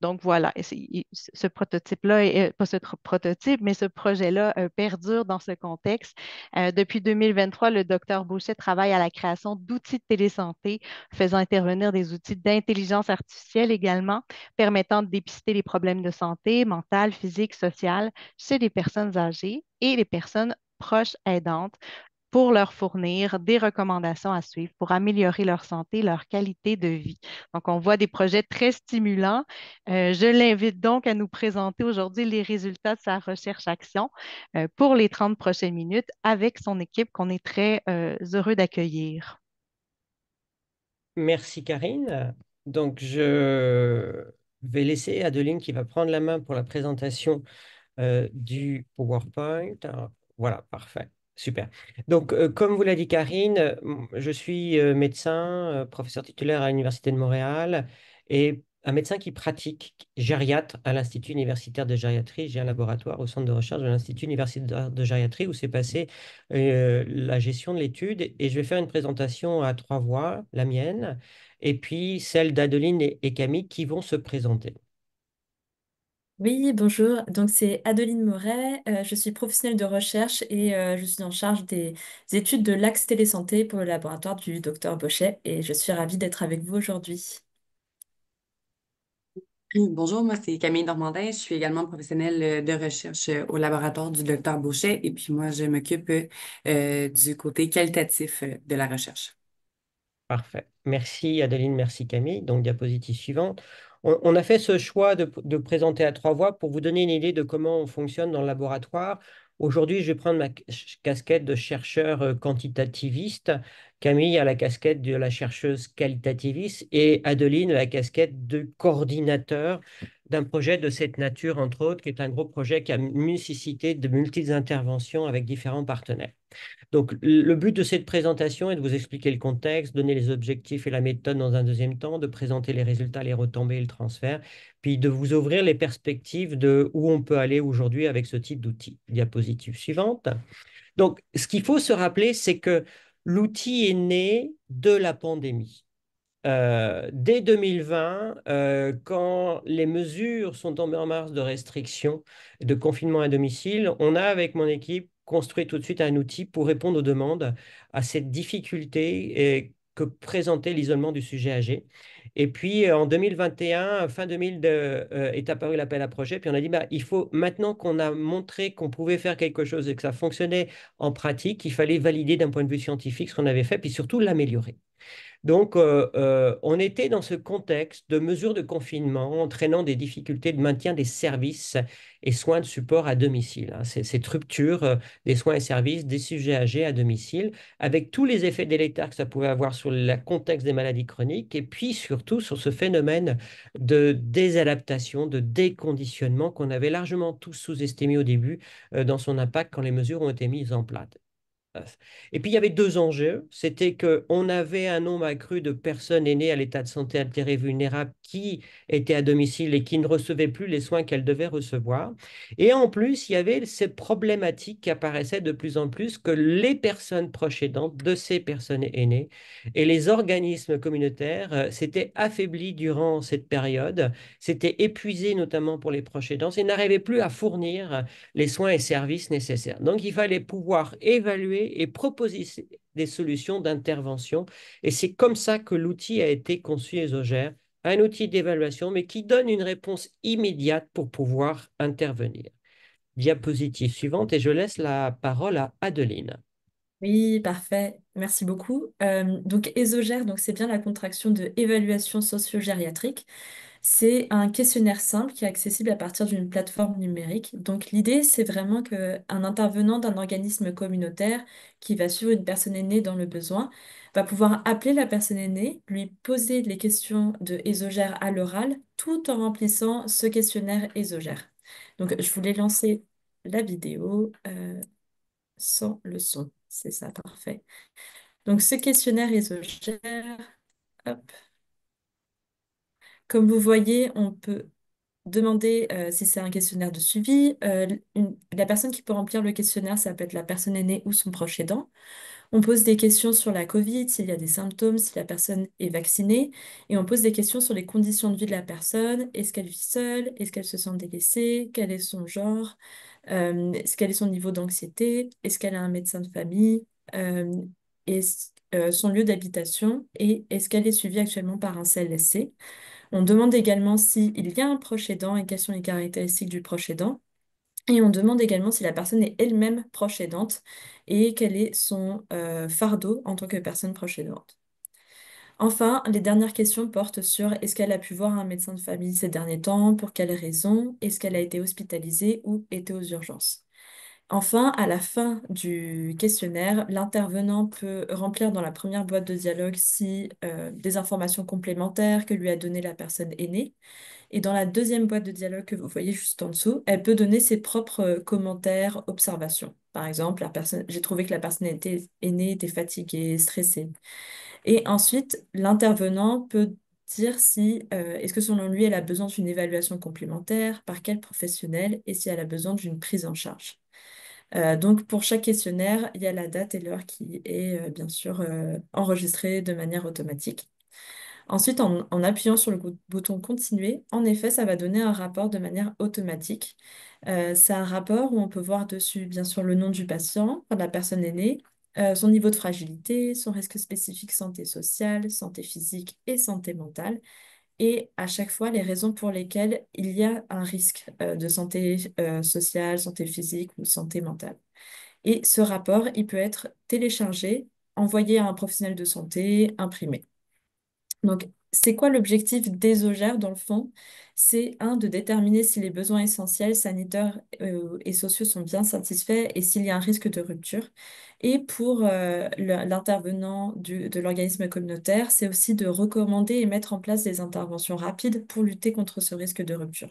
donc voilà, ce prototype-là, pas ce prototype, mais ce projet-là perdure dans ce contexte. Depuis 2023, le docteur Beauchet travaille à la création d'outils de télésanté, faisant intervenir des outils d'intelligence artificielle également, permettant de dépister les problèmes de santé mentale, physique, sociale chez les personnes âgées et les personnes proches aidantes pour leur fournir des recommandations à suivre pour améliorer leur santé, leur qualité de vie. Donc, on voit des projets très stimulants. Je l'invite donc à nous présenter aujourd'hui les résultats de sa recherche-action pour les 30 prochaines minutes avec son équipe qu'on est très heureux d'accueillir. Merci Karine. Donc je vais laisser Adeline qui va prendre la main pour la présentation du PowerPoint. Alors, voilà, parfait. Super. Donc, comme vous l'a dit Karine, je suis médecin, professeur titulaire à l'Université de Montréal et un médecin qui pratique gériatre à l'Institut universitaire de gériatrie. J'ai un laboratoire au centre de recherche de l'Institut universitaire de gériatrie où s'est passée la gestion de l'étude. Et je vais faire une présentation à trois voix, la mienne, et puis celle d'Adeline et Camille qui vont se présenter. Oui, bonjour. Donc, c'est Adeline Moret. Je suis professionnelle de recherche et je suis en charge des études de l'axe télésanté pour le laboratoire du docteur Bochet et je suis ravie d'être avec vous aujourd'hui. Bonjour, moi c'est Camille Normandin. Je suis également professionnelle de recherche au laboratoire du docteur Beauchet et puis moi je m'occupe du côté qualitatif de la recherche. Parfait. Merci Adeline, merci Camille. Donc, diapositive suivante. On a fait ce choix de présenter à trois voix pour vous donner une idée de comment on fonctionne dans le laboratoire. Aujourd'hui, je vais prendre ma casquette de chercheur quantitativiste. Camille a la casquette de la chercheuse qualitativiste et Adeline la casquette de coordinateur d'un projet de cette nature, entre autres, qui est un gros projet qui a nécessité de multiples interventions avec différents partenaires. Donc, le but de cette présentation est de vous expliquer le contexte, donner les objectifs et la méthode dans un deuxième temps, de présenter les résultats, les retombées et le transfert, puis de vous ouvrir les perspectives de où on peut aller aujourd'hui avec ce type d'outil. Diapositive suivante. Donc, ce qu'il faut se rappeler, c'est que l'outil est né de la pandémie. Dès 2020, quand les mesures sont tombées en mars de restriction, de confinement à domicile, on a, avec mon équipe, construit tout de suite un outil pour répondre aux demandes, à cette difficulté que présentait l'isolement du sujet âgé. Et puis en 2021, fin 2000, est apparu l'appel à projet. Puis on a dit, bah, il faut, maintenant qu'on a montré qu'on pouvait faire quelque chose et que ça fonctionnait en pratique, il fallait valider d'un point de vue scientifique ce qu'on avait fait, puis surtout l'améliorer. Donc, on était dans ce contexte de mesures de confinement entraînant des difficultés de maintien des services et soins de support à domicile, hein. Cette rupture des soins et services des sujets âgés à domicile, avec tous les effets délétères que ça pouvait avoir sur le contexte des maladies chroniques et puis surtout sur ce phénomène de désadaptation, de déconditionnement qu'on avait largement tous sous-estimé au début dans son impact quand les mesures ont été mises en place. Et puis, il y avait deux enjeux. C'était qu'on avait un nombre accru de personnes aînées à l'état de santé altéré vulnérable qui étaient à domicile et qui ne recevaient plus les soins qu'elles devaient recevoir. Et en plus, il y avait ces problématiques qui apparaissaient de plus en plus que les personnes proches aidantes de ces personnes aînées et les organismes communautaires s'étaient affaiblis durant cette période, s'étaient épuisés notamment pour les proches aidants et n'arrivaient plus à fournir les soins et services nécessaires. Donc, il fallait pouvoir évaluer et proposer des solutions d'intervention. Et c'est comme ça que l'outil a été conçu Esogère, un outil d'évaluation, mais qui donne une réponse immédiate pour pouvoir intervenir. Diapositive suivante, et je laisse la parole à Adeline. Oui, parfait. Merci beaucoup. Donc, ESOGER, donc c'est bien la contraction de évaluation socio-gériatrique. C'est un questionnaire simple qui est accessible à partir d'une plateforme numérique. Donc, l'idée, c'est vraiment qu'un intervenant d'un organisme communautaire qui va suivre une personne aînée dans le besoin va pouvoir appeler la personne aînée, lui poser les questions de ESOGER à l'oral, tout en remplissant ce questionnaire ESOGER. Donc, je voulais lancer la vidéo sans le son. C'est ça, parfait. Donc, ce questionnaire ESOGER, hop. Comme vous voyez, on peut demander si c'est un questionnaire de suivi. La personne qui peut remplir le questionnaire, ça peut être la personne aînée ou son proche aidant. On pose des questions sur la COVID, s'il y a des symptômes, si la personne est vaccinée. Et on pose des questions sur les conditions de vie de la personne. Est-ce qu'elle vit seule? Est-ce qu'elle se sent délaissée? Quel est son genre? Quel est son niveau d'anxiété? Est-ce qu'elle a un médecin de famille? Euh, son lieu d'habitation? Et est-ce qu'elle est suivie actuellement par un CLSC? On demande également s'il y a un proche aidant et quelles sont les caractéristiques du proche aidant. Et on demande également si la personne est elle-même proche aidante et quel est son fardeau en tant que personne proche aidante. Enfin, les dernières questions portent sur est-ce qu'elle a pu voir un médecin de famille ces derniers temps, pour quelles raisons, est-ce qu'elle a été hospitalisée ou été aux urgences. Enfin, à la fin du questionnaire, l'intervenant peut remplir dans la première boîte de dialogue si des informations complémentaires que lui a données la personne aînée. Et dans la deuxième boîte de dialogue que vous voyez juste en dessous, elle peut donner ses propres commentaires, observations. Par exemple, j'ai trouvé que la personne aînée était fatiguée, stressée. Et ensuite, l'intervenant peut dire si, est-ce que selon lui, elle a besoin d'une évaluation complémentaire, par quel professionnel, et si elle a besoin d'une prise en charge. Donc, pour chaque questionnaire, il y a la date et l'heure qui est bien sûr enregistrée de manière automatique. Ensuite, en appuyant sur le bouton Continuer, en effet, ça va donner un rapport de manière automatique. C'est un rapport où on peut voir dessus, bien sûr, le nom du patient, enfin, de la personne aînée, son niveau de fragilité, son risque spécifique santé sociale, santé physique et santé mentale, et à chaque fois les raisons pour lesquelles il y a un risque de santé sociale, santé physique ou santé mentale. Et ce rapport, il peut être téléchargé, envoyé à un professionnel de santé, imprimé. Donc, c'est quoi l'objectif d'ESOGER dans le fond? C'est de déterminer si les besoins essentiels, sanitaires et sociaux sont bien satisfaits et s'il y a un risque de rupture. Et pour l'intervenant de l'organisme communautaire, c'est aussi de recommander et mettre en place des interventions rapides pour lutter contre ce risque de rupture.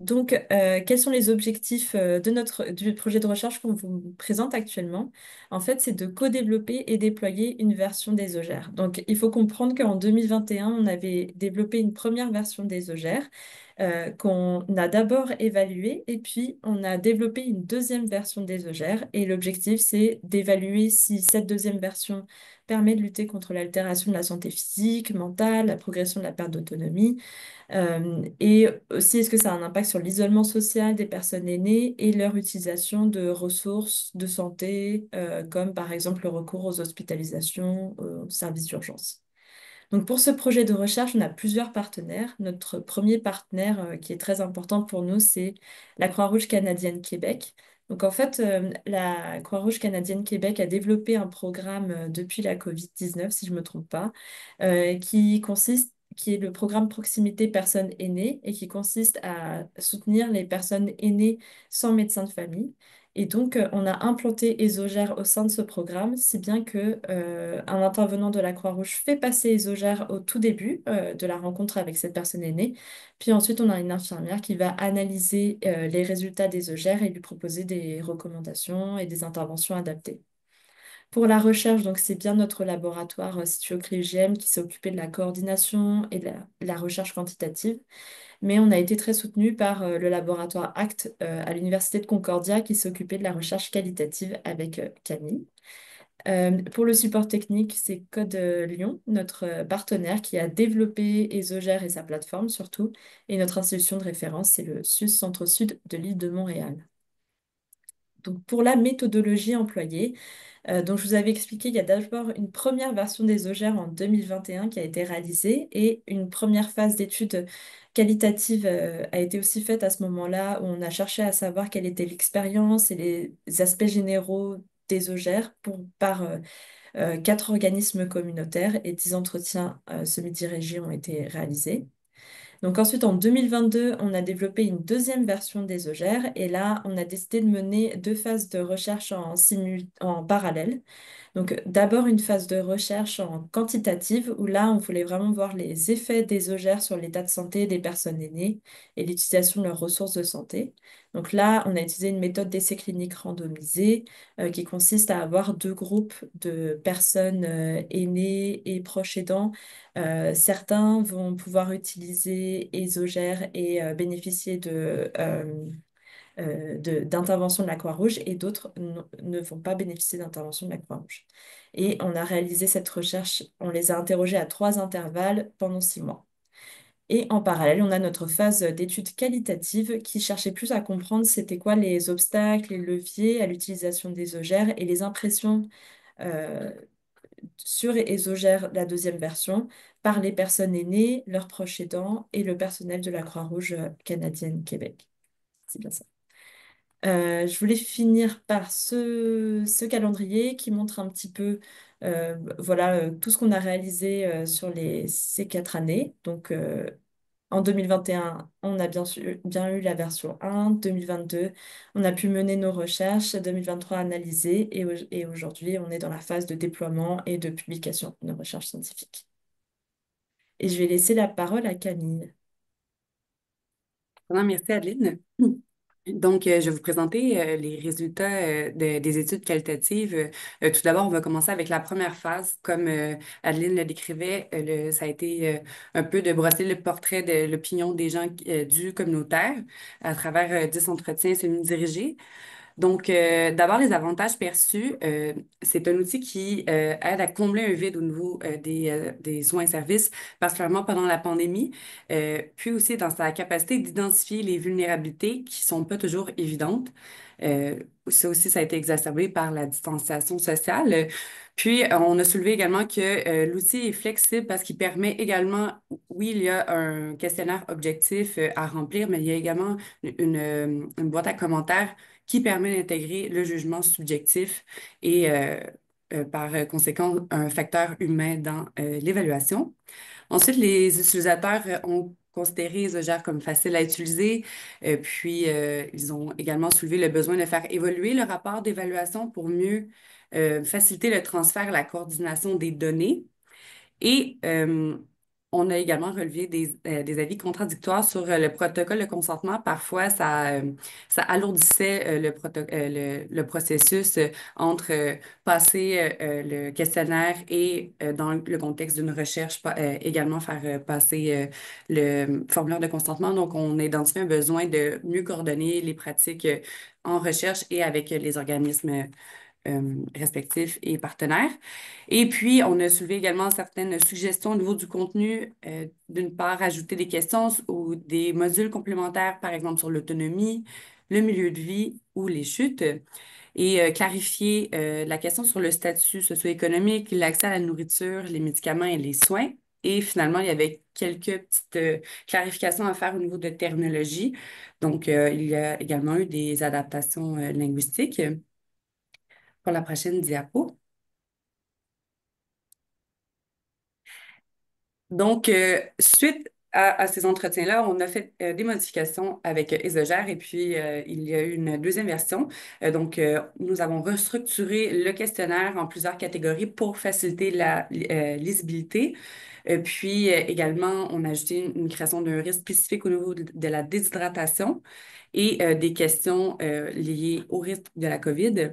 Donc, quels sont les objectifs du projet de recherche qu'on vous présente actuellement? En fait, c'est de co-développer et déployer une version d'ESOGER. Donc, il faut comprendre qu'en 2021, on avait développé une première version d'ESOGER qu'on a d'abord évalué et puis on a développé une deuxième version des EGR. Et l'objectif, c'est d'évaluer si cette deuxième version permet de lutter contre l'altération de la santé physique, mentale, la progression de la perte d'autonomie, et aussi, est-ce que ça a un impact sur l'isolement social des personnes aînées et leur utilisation de ressources de santé, comme par exemple le recours aux hospitalisations, aux services d'urgence. Donc pour ce projet de recherche, on a plusieurs partenaires. Notre premier partenaire, qui est très important pour nous, c'est la Croix-Rouge canadienne Québec. Donc en fait, la Croix-Rouge canadienne Québec a développé un programme depuis la COVID-19, si je ne me trompe pas, qui est le programme Proximité Personnes Aînées et qui consiste à soutenir les personnes aînées sans médecin de famille. Et donc, on a implanté Esogère au sein de ce programme, si bien que un intervenant de la Croix-Rouge fait passer Esogère au tout début de la rencontre avec cette personne aînée. Puis ensuite, on a une infirmière qui va analyser les résultats d'Esogère et lui proposer des recommandations et des interventions adaptées. Pour la recherche, donc c'est bien notre laboratoire situé au CRIUGM qui s'est occupé de la coordination et de la recherche quantitative. Mais on a été très soutenu par le laboratoire ACT à l'Université de Concordia qui s'est occupé de la recherche qualitative avec Camille. Pour le support technique, c'est Code Lyon, notre partenaire qui a développé Esogère et sa plateforme surtout. Et notre institution de référence, c'est le SUS Centre-Sud de l'île de Montréal. Donc pour la méthodologie employée, donc je vous avais expliqué, il y a d'abord une première version des OGR en 2021 qui a été réalisée et une première phase d'étude qualitative a été aussi faite à ce moment-là où on a cherché à savoir quelle était l'expérience et les aspects généraux des OGR par 4 organismes communautaires et 10 entretiens semi-dirigés ont été réalisés. Donc ensuite, en 2022, on a développé une deuxième version des OGR et là, on a décidé de mener 2 phases de recherche en parallèle. Donc d'abord une phase de recherche en quantitative où là, on voulait vraiment voir les effets des OGR sur l'état de santé des personnes aînées et l'utilisation de leurs ressources de santé. Donc là, on a utilisé une méthode d'essai clinique randomisé qui consiste à avoir 2 groupes de personnes aînées et proches aidants. Certains vont pouvoir utiliser Esogère et bénéficier d'intervention de la Croix-Rouge et d'autres ne vont pas bénéficier d'intervention de la Croix-Rouge. Et on a réalisé cette recherche, on les a interrogés à 3 intervalles pendant 6 mois. Et en parallèle, on a notre phase d'étude qualitative qui cherchait plus à comprendre c'était quoi les obstacles, les leviers à l'utilisation des OGR et les impressions euh, sur Esogère, la deuxième version, par les personnes aînées, leurs proches aidants et le personnel de la Croix-Rouge canadienne Québec. C'est bien ça. Je voulais finir par ce calendrier qui montre un petit peu voilà, tout ce qu'on a réalisé sur ces 4 années. Donc, en 2021, on a bien eu la version 1. 2022, on a pu mener nos recherches. 2023, analyser. Et aujourd'hui, on est dans la phase de déploiement et de publication de nos recherches scientifiques. Et je vais laisser la parole à Camille. Merci, Adeline. Donc, je vais vous présenter les résultats des études qualitatives. Tout d'abord, on va commencer avec la première phase. Comme Adeline le décrivait, ça a été un peu de brosser le portrait de l'opinion des gens du communautaire à travers 10 entretiens semi-dirigés. Donc, d'abord, les avantages perçus, c'est un outil qui aide à combler un vide au niveau des soins et services, particulièrement pendant la pandémie, puis aussi dans sa capacité d'identifier les vulnérabilités qui sont pas toujours évidentes. Euh, Ça aussi, ça a été exacerbé par la distanciation sociale. Puis, on a soulevé également que l'outil est flexible parce qu'il permet également, oui, il y a un questionnaire objectif à remplir, mais il y a également une boîte à commentaires qui permet d'intégrer le jugement subjectif et par conséquent un facteur humain dans l'évaluation. Ensuite, les utilisateurs ont considéré Isogère comme facile à utiliser, puis ils ont également soulevé le besoin de faire évoluer le rapport d'évaluation pour mieux faciliter le transfert et la coordination des données. Et On a également relevé des avis contradictoires sur le protocole de consentement. Parfois, ça alourdissait le processus entre passer le questionnaire et, dans le contexte d'une recherche, également faire passer le formulaire de consentement. Donc, on a identifié un besoin de mieux coordonner les pratiques en recherche et avec les organismes respectifs et partenaires. Et puis, on a soulevé également certaines suggestions au niveau du contenu. D'une part, ajouter des questions ou des modules complémentaires, par exemple sur l'autonomie, le milieu de vie ou les chutes, et clarifier la question sur le statut socio-économique, l'accès à la nourriture, les médicaments et les soins. Et finalement, il y avait quelques petites clarifications à faire au niveau de terminologie. Donc, il y a également eu des adaptations linguistiques. Pour la prochaine diapo. Donc, suite à ces entretiens-là, on a fait des modifications avec Isogère et puis il y a eu une deuxième version. Nous avons restructuré le questionnaire en plusieurs catégories pour faciliter la lisibilité. Également, on a ajouté une création d'un risque spécifique au niveau de la déshydratation et des questions liées au risque de la COVID.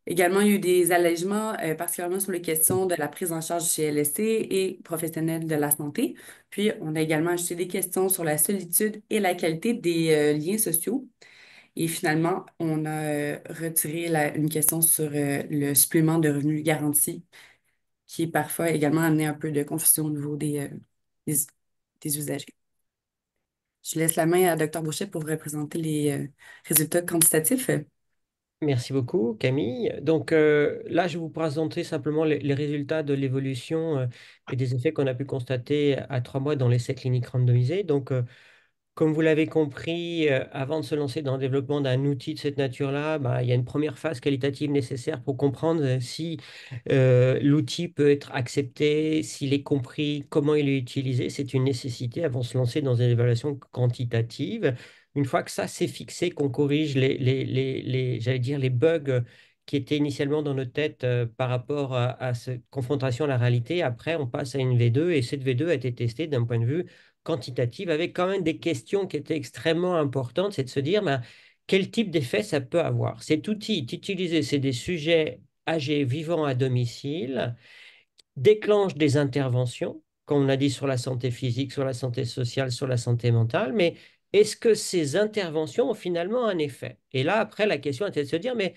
Également, il y a eu des allègements, particulièrement sur les questions de la prise en charge du CLSC et professionnels de la santé. Puis, on a également ajouté des questions sur la solitude et la qualité des liens sociaux. Et finalement, on a retiré une question sur le supplément de revenus garanti, qui parfois également amené un peu de confusion au niveau des, des usagers. Je laisse la main à Dr. Boucher pour vous représenter les résultats quantitatifs. Merci beaucoup, Camille. Donc là, je vais vous présenter simplement les résultats de l'évolution et des effets qu'on a pu constater à 3 mois dans l'essai clinique randomisé. Donc, comme vous l'avez compris, avant de se lancer dans le développement d'un outil de cette nature-là, bah, il y a une première phase qualitative nécessaire pour comprendre si l'outil peut être accepté, s'il est compris, comment il est utilisé. C'est une nécessité avant de se lancer dans une évaluation quantitative. Une fois que ça c'est fixé, qu'on corrige j'allais dire, les bugs qui étaient initialement dans notre tête par rapport à cette confrontation à la réalité, après on passe à une V2 et cette V2 a été testée d'un point de vue quantitative avec quand même des questions qui étaient extrêmement importantes, c'est de se dire ben, quel type d'effet ça peut avoir. Cet outil est utilisé, c'est des sujets âgés vivant à domicile, déclenche des interventions, comme on a dit sur la santé physique, sur la santé sociale, sur la santé mentale, mais est-ce que ces interventions ont finalement un effet? Et là, après, la question était de se dire, mais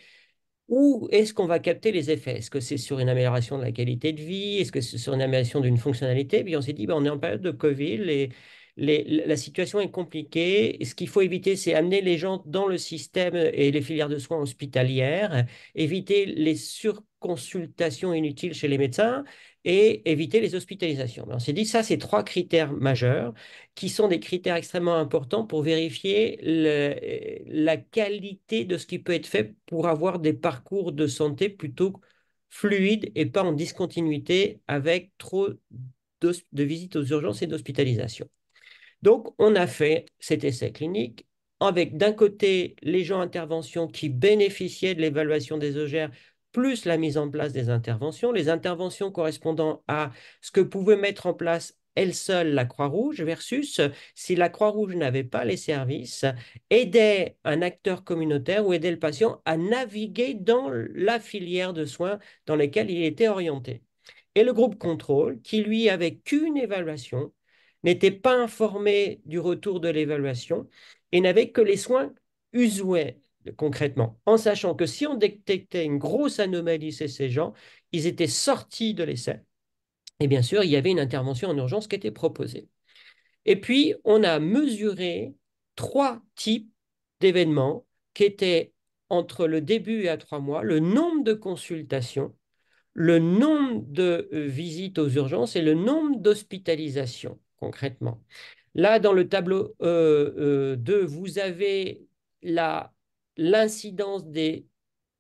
où est-ce qu'on va capter les effets? Est-ce que c'est sur une amélioration de la qualité de vie? Est-ce que c'est sur une amélioration d'une fonctionnalité? Puis on s'est dit, ben, on est en période de Covid, la situation est compliquée. Et ce qu'il faut éviter, c'est amener les gens dans le système et les filières de soins hospitalières, éviter les surconsultations inutiles chez les médecins et éviter les hospitalisations. Mais on s'est dit, ça, c'est 3 critères majeurs qui sont des critères extrêmement importants pour vérifier la qualité de ce qui peut être fait pour avoir des parcours de santé plutôt fluides et pas en discontinuité avec trop de visites aux urgences et d'hospitalisation. Donc, on a fait cet essai clinique avec d'un côté les gens interventions qui bénéficiaient de l'évaluation des OGR plus la mise en place des interventions, les interventions correspondant à ce que pouvait mettre en place elle seule la Croix-Rouge versus si la Croix-Rouge n'avait pas les services, aidait un acteur communautaire ou aidait le patient à naviguer dans la filière de soins dans laquelle il était orienté. Et le groupe contrôle, qui lui avait qu'une évaluation, n'était pas informé du retour de l'évaluation et n'avait que les soins usuels concrètement, en sachant que si on détectait une grosse anomalie chez ces gens, ils étaient sortis de l'essai. Et bien sûr, il y avait une intervention en urgence qui était proposée. Et puis, on a mesuré 3 types d'événements qui étaient entre le début et à 3 mois, le nombre de consultations, le nombre de visites aux urgences et le nombre d'hospitalisations, concrètement. Là, dans le tableau 2, vous avez l'incidence des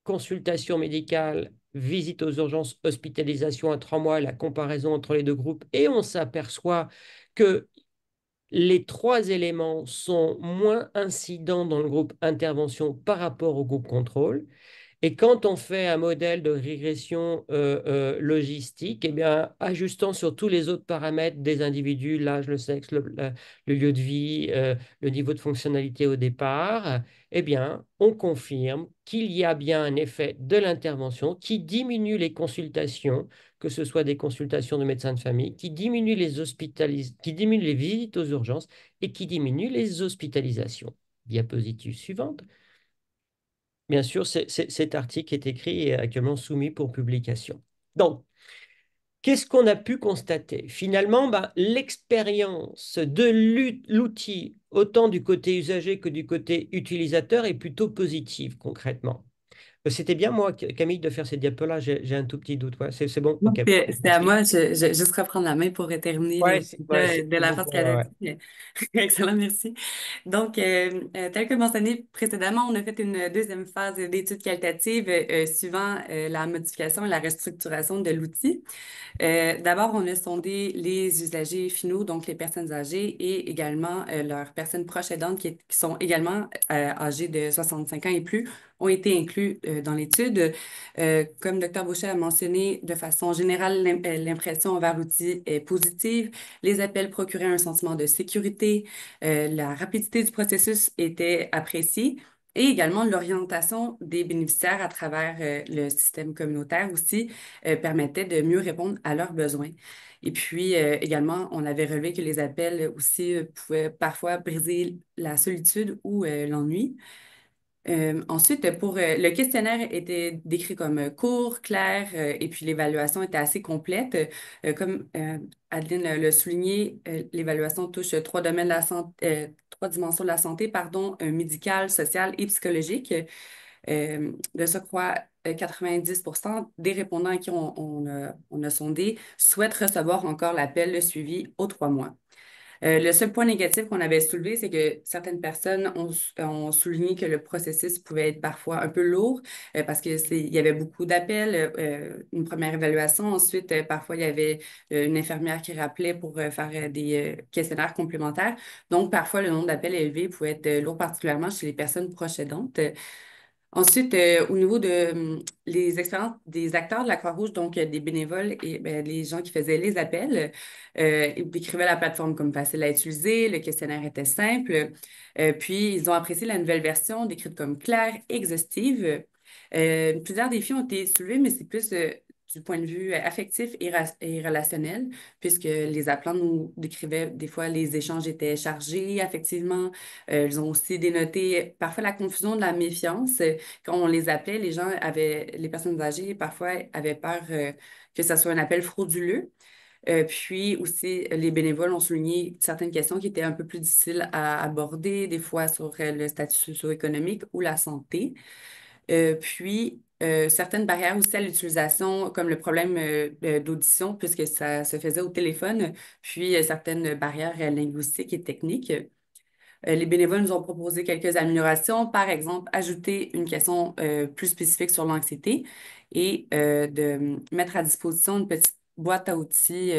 consultations médicales, visites aux urgences, hospitalisation à 3 mois, la comparaison entre les deux groupes, et on s'aperçoit que les 3 éléments sont moins incidents dans le groupe intervention par rapport au groupe contrôle. Et quand on fait un modèle de régression logistique, eh bien, ajustant sur tous les autres paramètres des individus, l'âge, le sexe, le lieu de vie, le niveau de fonctionnalité au départ, eh bien, on confirme qu'il y a bien un effet de l'intervention qui diminue les consultations, que ce soit des consultations de médecins de famille, qui diminue qui diminue les visites aux urgences et qui diminue les hospitalisations. Diapositive suivante. Bien sûr, cet article est écrit et est actuellement soumis pour publication. Donc, qu'est-ce qu'on a pu constater? Finalement, l'expérience de l'outil, autant du côté usager que du côté utilisateur, est plutôt positive concrètement. C'était bien, moi, Camille, de faire ces diapos-là. J'ai un tout petit doute. Ouais, c'est bon? Non, OK. c'est à moi, juste reprendre la main pour terminer les Ouais, résultats de s'il la vous phase plaît, ouais, ouais. canadienne. Excellent, merci. Donc, tel que mentionné précédemment, on a fait une deuxième phase d'études qualitatives suivant la modification et la restructuration de l'outil. D'abord, on a sondé les usagers finaux, donc les personnes âgées, et également leurs personnes proches aidantes qui sont également âgées de 65 ans et plus, ont été inclus dans l'étude. Comme Dr. Boucher a mentionné, de façon générale, l'impression envers l'outil est positive. Les appels procuraient un sentiment de sécurité. La rapidité du processus était appréciée. Et également, l'orientation des bénéficiaires à travers le système communautaire aussi permettait de mieux répondre à leurs besoins. Et puis, également, on avait relevé que les appels aussi pouvaient parfois briser la solitude ou l'ennui. Ensuite, le questionnaire était décrit comme court, clair, et puis l'évaluation était assez complète. Comme Adeline l'a souligné, l'évaluation touche trois domaines de la santé, trois dimensions de la santé, pardon, médicale, sociale et psychologique. De surcroît, 90 des répondants à qui on a sondé souhaitent recevoir encore l'appel, le suivi aux 3 mois. Le seul point négatif qu'on avait soulevé, c'est que certaines personnes ont souligné que le processus pouvait être parfois un peu lourd parce il y avait beaucoup d'appels, une première évaluation. Ensuite, parfois, il y avait une infirmière qui rappelait pour faire des questionnaires complémentaires. Donc, parfois, le nombre d'appels élevés pouvait être lourd, particulièrement chez les personnes proches aidantes. Ensuite, au niveau de les expériences des acteurs de la Croix-Rouge, donc des bénévoles et ben, les gens qui faisaient les appels, ils décrivaient la plateforme comme facile à utiliser, le questionnaire était simple, puis ils ont apprécié la nouvelle version décrite comme claire, exhaustive. Plusieurs défis ont été soulevés, mais c'est plus du point de vue affectif et relationnel, puisque les appelants nous décrivaient des fois les échanges étaient chargés affectivement. Ils ont aussi dénoté parfois la confusion de la méfiance. Quand on les appelait, les personnes âgées parfois avaient peur que ce soit un appel frauduleux. Puis aussi, les bénévoles ont souligné certaines questions qui étaient un peu plus difficiles à aborder, des fois sur le statut socio-économique ou la santé. Certaines barrières aussi à l'utilisation, comme le problème d'audition, puisque ça se faisait au téléphone, puis certaines barrières linguistiques et techniques. Les bénévoles nous ont proposé quelques améliorations, par exemple, ajouter une question plus spécifique sur l'anxiété et de mettre à disposition une petite boîte à outils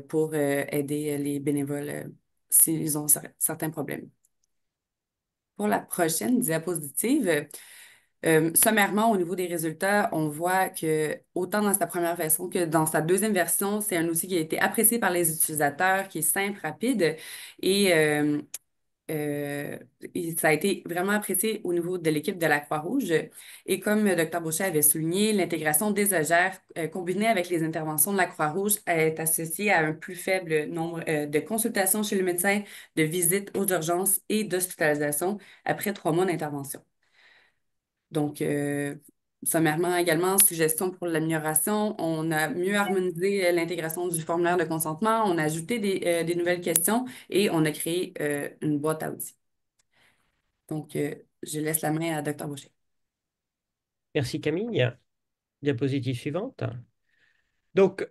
pour aider les bénévoles s'ils ont certains problèmes. Pour la prochaine diapositive, sommairement, au niveau des résultats, on voit que autant dans sa première version que dans sa deuxième version, c'est un outil qui a été apprécié par les utilisateurs, qui est simple, rapide et ça a été vraiment apprécié au niveau de l'équipe de la Croix-Rouge. Et comme Dr. Boucher avait souligné, l'intégration des OGR combinée avec les interventions de la Croix-Rouge est associée à un plus faible nombre de consultations chez le médecin, de visites aux urgences et d'hospitalisation après 3 mois d'intervention. Donc, sommairement également, suggestions pour l'amélioration. On a mieux harmonisé l'intégration du formulaire de consentement, on a ajouté des nouvelles questions et on a créé une boîte à outils. Donc, je laisse la main à Dr. Boucher. Merci Camille. Diapositive suivante. Donc,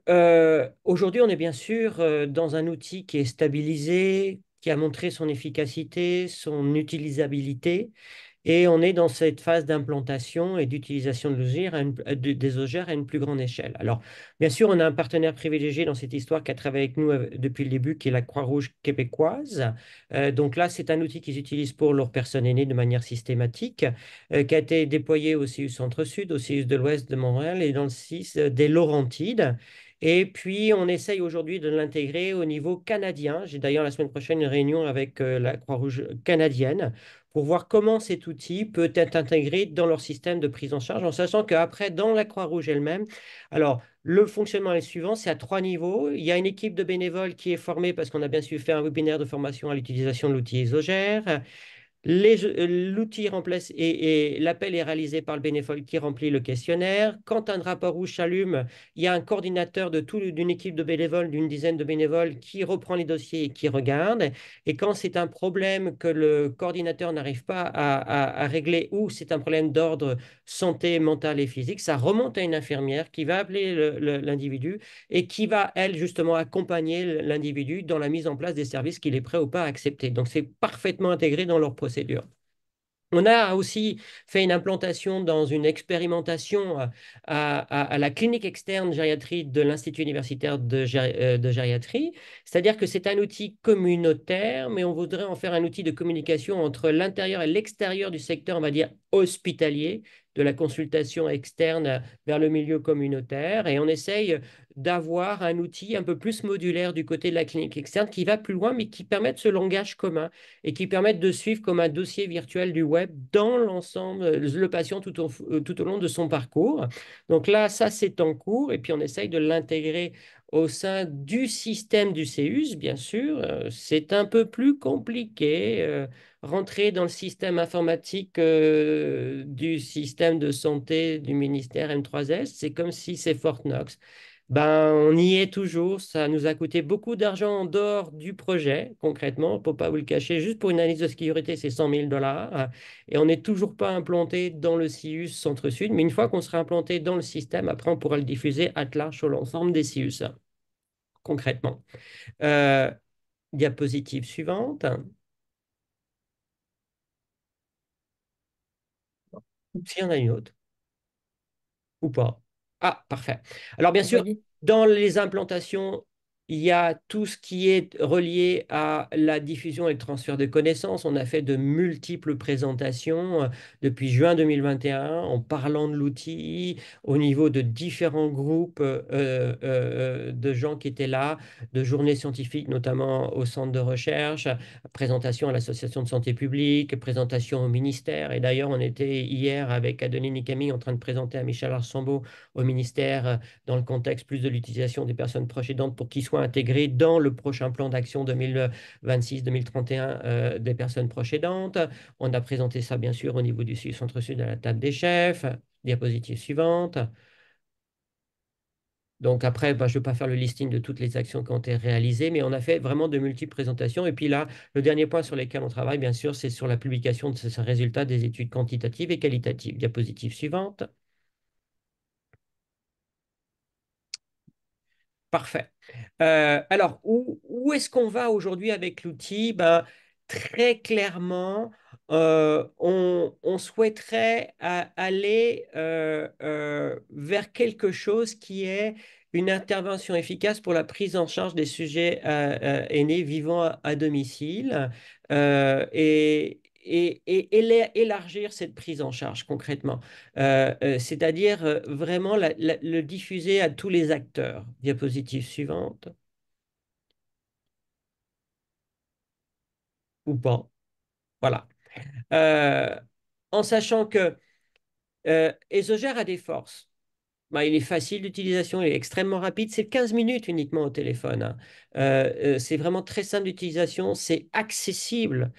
aujourd'hui, on est bien sûr dans un outil qui est stabilisé, qui a montré son efficacité, son utilisabilité. Et on est dans cette phase d'implantation et d'utilisation de des OGR à une plus grande échelle. Alors, bien sûr, on a un partenaire privilégié dans cette histoire qui a travaillé avec nous depuis le début, qui est la Croix-Rouge québécoise. Donc là, c'est un outil qu'ils utilisent pour leurs personnes aînées de manière systématique, qui a été déployé au CIUS Centre-Sud, au CIUS de l'Ouest de Montréal et dans le CIUS des Laurentides. Et puis, on essaye aujourd'hui de l'intégrer au niveau canadien. J'ai d'ailleurs la semaine prochaine une réunion avec la Croix-Rouge canadienne pour voir comment cet outil peut être intégré dans leur système de prise en charge, en sachant qu'après, dans la Croix-Rouge elle-même, alors, le fonctionnement est le suivant, c'est à 3 niveaux. Il y a une équipe de bénévoles qui est formée parce qu'on a bien sûr fait un webinaire de formation à l'utilisation de l'outil Isogère. L'outil remplace et l'appel est réalisé par le bénévole qui remplit le questionnaire. Quand un drapeau rouge s'allume, il y a un coordinateur d'une équipe de bénévoles, d'une dizaine de bénévoles qui reprend les dossiers et qui regarde. Et quand c'est un problème que le coordinateur n'arrive pas à régler ou c'est un problème d'ordre santé mentale et physique, ça remonte à une infirmière qui va appeler l'individu et qui va, elle, justement, accompagner l'individu dans la mise en place des services qu'il est prêt ou pas à accepter. Donc, c'est parfaitement intégré dans leur procédure. On a aussi fait une implantation dans une expérimentation à la clinique externe gériatrie de l'Institut universitaire de gériatrie. C'est-à-dire que c'est un outil communautaire, mais on voudrait en faire un outil de communication entre l'intérieur et l'extérieur du secteur, on va dire, hospitalier, de la consultation externe vers le milieu communautaire. Et on essaye d'avoir un outil un peu plus modulaire du côté de la clinique externe qui va plus loin, mais qui permette ce langage commun et qui permettent de suivre comme un dossier virtuel du web dans l'ensemble, le patient tout au long de son parcours. Donc là, ça, c'est en cours et puis on essaye de l'intégrer au sein du système du CEUS, bien sûr. C'est un peu plus compliqué. Rentrer dans le système informatique du système de santé du ministère M3S, c'est comme si c'est Fort Knox. Ben, on y est toujours. Ça nous a coûté beaucoup d'argent en dehors du projet, concrètement, pour ne pas vous le cacher. Juste pour une analyse de sécurité, c'est 100 000 $. Et on n'est toujours pas implanté dans le CIUS Centre-Sud. Mais une fois qu'on sera implanté dans le système, après, on pourra le diffuser à large sur l'ensemble des CIUS, concrètement. Euh, Diapositive suivante. S'il y en a une autre. Ou pas? Ah, parfait. Alors, bien Vous sûr, voyez? dans les implantations, il y a tout ce qui est relié à la diffusion et le transfert de connaissances. On a fait de multiples présentations depuis juin 2021 en parlant de l'outil au niveau de différents groupes de gens qui étaient là, de journées scientifiques, notamment au centre de recherche, présentation à l'Association de santé publique, présentation au ministère. Et d'ailleurs, on était hier avec Adeline et Camille en train de présenter à Michel Arsambault au ministère dans le contexte plus de l'utilisation des personnes proches aidantes pour qu'ils soient intégrés dans le prochain plan d'action 2026-2031 des personnes proches aidantes. On a présenté ça, bien sûr, au niveau du Centre-Sud à la table des chefs. Diapositive suivante. Donc après, je ne vais pas faire le listing de toutes les actions qui ont été réalisées, mais on a fait vraiment de multiples présentations. Et puis là, le dernier point sur lequel on travaille, bien sûr, c'est sur la publication de ces résultats des études quantitatives et qualitatives. Diapositive suivante. Parfait. Alors, où est-ce qu'on va aujourd'hui avec l'outil? Ben, très clairement, on souhaiterait aller vers quelque chose qui est une intervention efficace pour la prise en charge des sujets aînés vivant à domicile et élargir cette prise en charge concrètement. C'est-à-dire vraiment le diffuser à tous les acteurs. Diapositive suivante. Ou pas. Voilà. Euh, En sachant que Esogère a des forces. Ben, il est facile d'utilisation, il est extrêmement rapide. C'est 15 minutes uniquement au téléphone, hein. C'est vraiment très simple d'utilisation. C'est accessible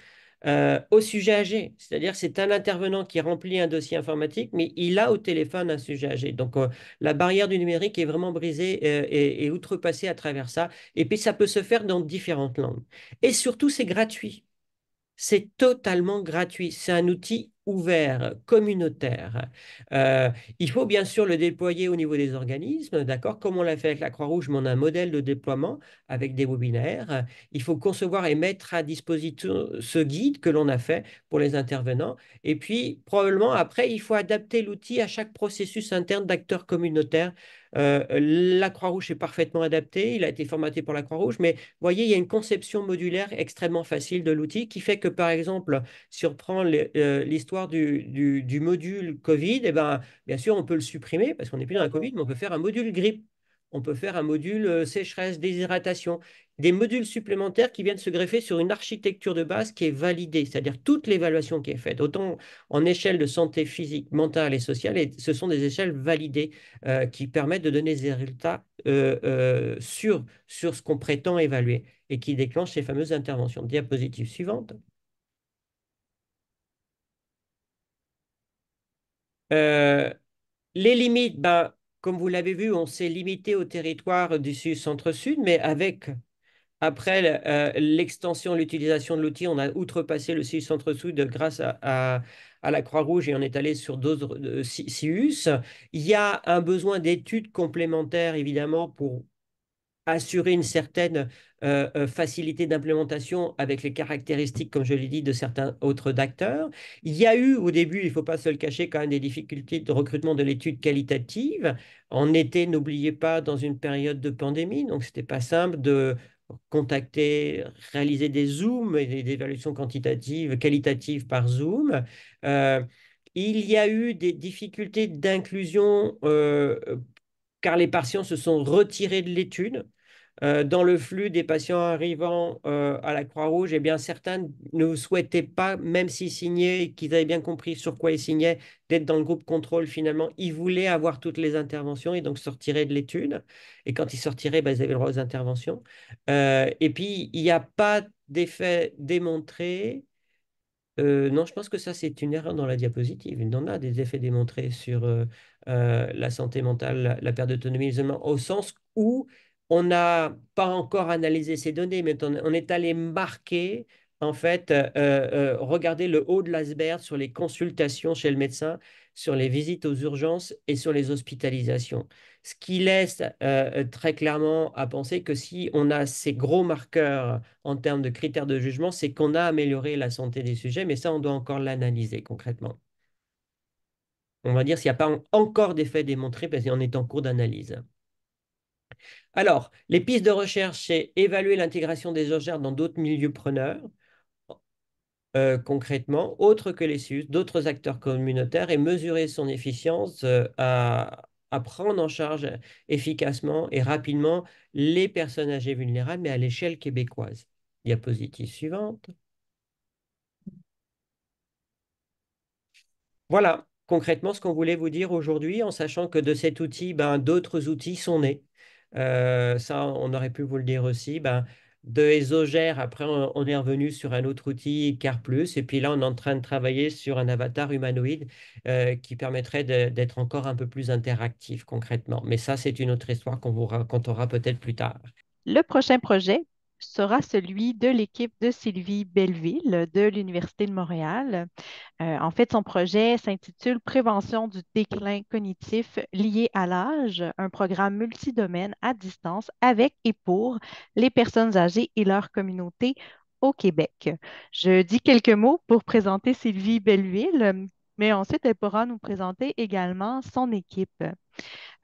au sujet âgé. C'est-à-dire c'est un intervenant qui remplit un dossier informatique, mais il a au téléphone un sujet âgé. Donc la barrière du numérique est vraiment brisée et outrepassée à travers ça. Et puis ça peut se faire dans différentes langues. Et surtout, c'est gratuit. C'est totalement gratuit. C'est un outil ouvert, communautaire. Euh, il faut bien sûr le déployer au niveau des organismes, d'accord? Comme on l'a fait avec la Croix-Rouge, mais on a un modèle de déploiement avec des webinaires. Il faut concevoir et mettre à disposition ce guide que l'on a fait pour les intervenants. Et puis, probablement, après, il faut adapter l'outil à chaque processus interne d'acteurs communautaires. La Croix-Rouge est parfaitement adapté, il a été formaté pour la Croix-Rouge, mais vous voyez, il y a une conception modulaire extrêmement facile de l'outil qui fait que, par exemple, si on prend l'histoire du module Covid, eh ben, bien sûr, on peut le supprimer parce qu'on n'est plus dans la Covid, mais on peut faire un module grippe. On peut faire un module sécheresse, déshydratation, des modules supplémentaires qui viennent se greffer sur une architecture de base qui est validée, c'est-à-dire toute l'évaluation qui est faite, autant en échelle de santé physique, mentale et sociale, et ce sont des échelles validées qui permettent de donner des résultats sur ce qu'on prétend évaluer et qui déclenchent ces fameuses interventions. Diapositive suivante. Euh, les limites, ben, comme vous l'avez vu, on s'est limité au territoire du centre-sud, mais avec, après l'extension, l'utilisation de l'outil, on a outrepassé le centre-sud grâce à la Croix-Rouge et on est allé sur d'autres CIUS. Il y a un besoin d'études complémentaires, évidemment, pour assurer une certaine facilité d'implémentation avec les caractéristiques, comme je l'ai dit, de certains autres acteurs. Il y a eu au début, il ne faut pas se le cacher, quand même des difficultés de recrutement de l'étude qualitative. En été, n'oubliez pas, dans une période de pandémie, donc ce n'était pas simple de contacter, réaliser des Zooms et des évaluations quantitatives, qualitatives par Zoom. Euh, il y a eu des difficultés d'inclusion car les patients se sont retirés de l'étude. Dans le flux des patients arrivant à la Croix-Rouge, eh bien, certains ne souhaitaient pas, même s'ils signaient et qu'ils avaient bien compris sur quoi ils signaient, d'être dans le groupe contrôle finalement. Ils voulaient avoir toutes les interventions et donc sortiraient de l'étude. Et quand ils sortiraient, ben, ils avaient le droit aux interventions. Et puis, il n'y a pas d'effet démontré. Non, je pense que ça, c'est une erreur dans la diapositive. Il en a des effets démontrés sur la santé mentale, la perte d'autonomie, l'isolement, au sens où on n'a pas encore analysé ces données, mais on est allé marquer, en fait, regarder le haut de l'iceberg sur les consultations chez le médecin, sur les visites aux urgences et sur les hospitalisations. Ce qui laisse très clairement à penser que si on a ces gros marqueurs en termes de critères de jugement, c'est qu'on a amélioré la santé des sujets, mais ça, on doit encore l'analyser concrètement. On va dire s'il n'y a pas encore d'effet démontré parce qu'on est en cours d'analyse. Alors, les pistes de recherche, c'est évaluer l'intégration des OGR dans d'autres milieux preneurs, concrètement, autres que les CIUS, d'autres acteurs communautaires, et mesurer son efficience à prendre en charge efficacement et rapidement les personnes âgées vulnérables, mais à l'échelle québécoise. Diapositive suivante. Voilà, concrètement, ce qu'on voulait vous dire aujourd'hui, en sachant que de cet outil, ben, d'autres outils sont nés. Ça, on aurait pu vous le dire aussi. Ben, de Esogère, après, on est revenu sur un autre outil, Car Plus, et puis là, on est en train de travailler sur un avatar humanoïde qui permettrait d'être encore un peu plus interactif concrètement. Mais ça, c'est une autre histoire qu'on vous racontera peut-être plus tard. Le prochain projet sera celui de l'équipe de Sylvie Belleville de l'Université de Montréal. En fait, son projet s'intitule Prévention du déclin cognitif lié à l'âge, un programme multidomaine à distance avec et pour les personnes âgées et leur communauté au Québec. Je dis quelques mots pour présenter Sylvie Belleville, mais ensuite elle pourra nous présenter également son équipe.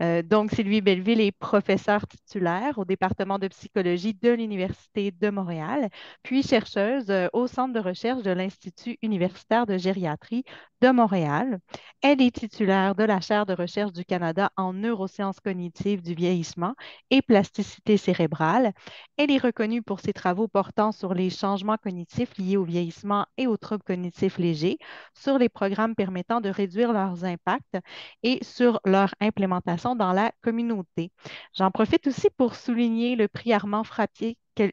Donc, Sylvie Belleville est professeure titulaire au département de psychologie de l'Université de Montréal, puis chercheuse au centre de recherche de l'Institut universitaire de gériatrie de Montréal. Elle est titulaire de la chaire de recherche du Canada en neurosciences cognitives du vieillissement et plasticité cérébrale. Elle est reconnue pour ses travaux portant sur les changements cognitifs liés au vieillissement et aux troubles cognitifs légers, sur les programmes permettant de réduire leurs impacts et sur leur implémentation dans la communauté. J'en profite aussi pour souligner le prix Armand Frappier qu'elle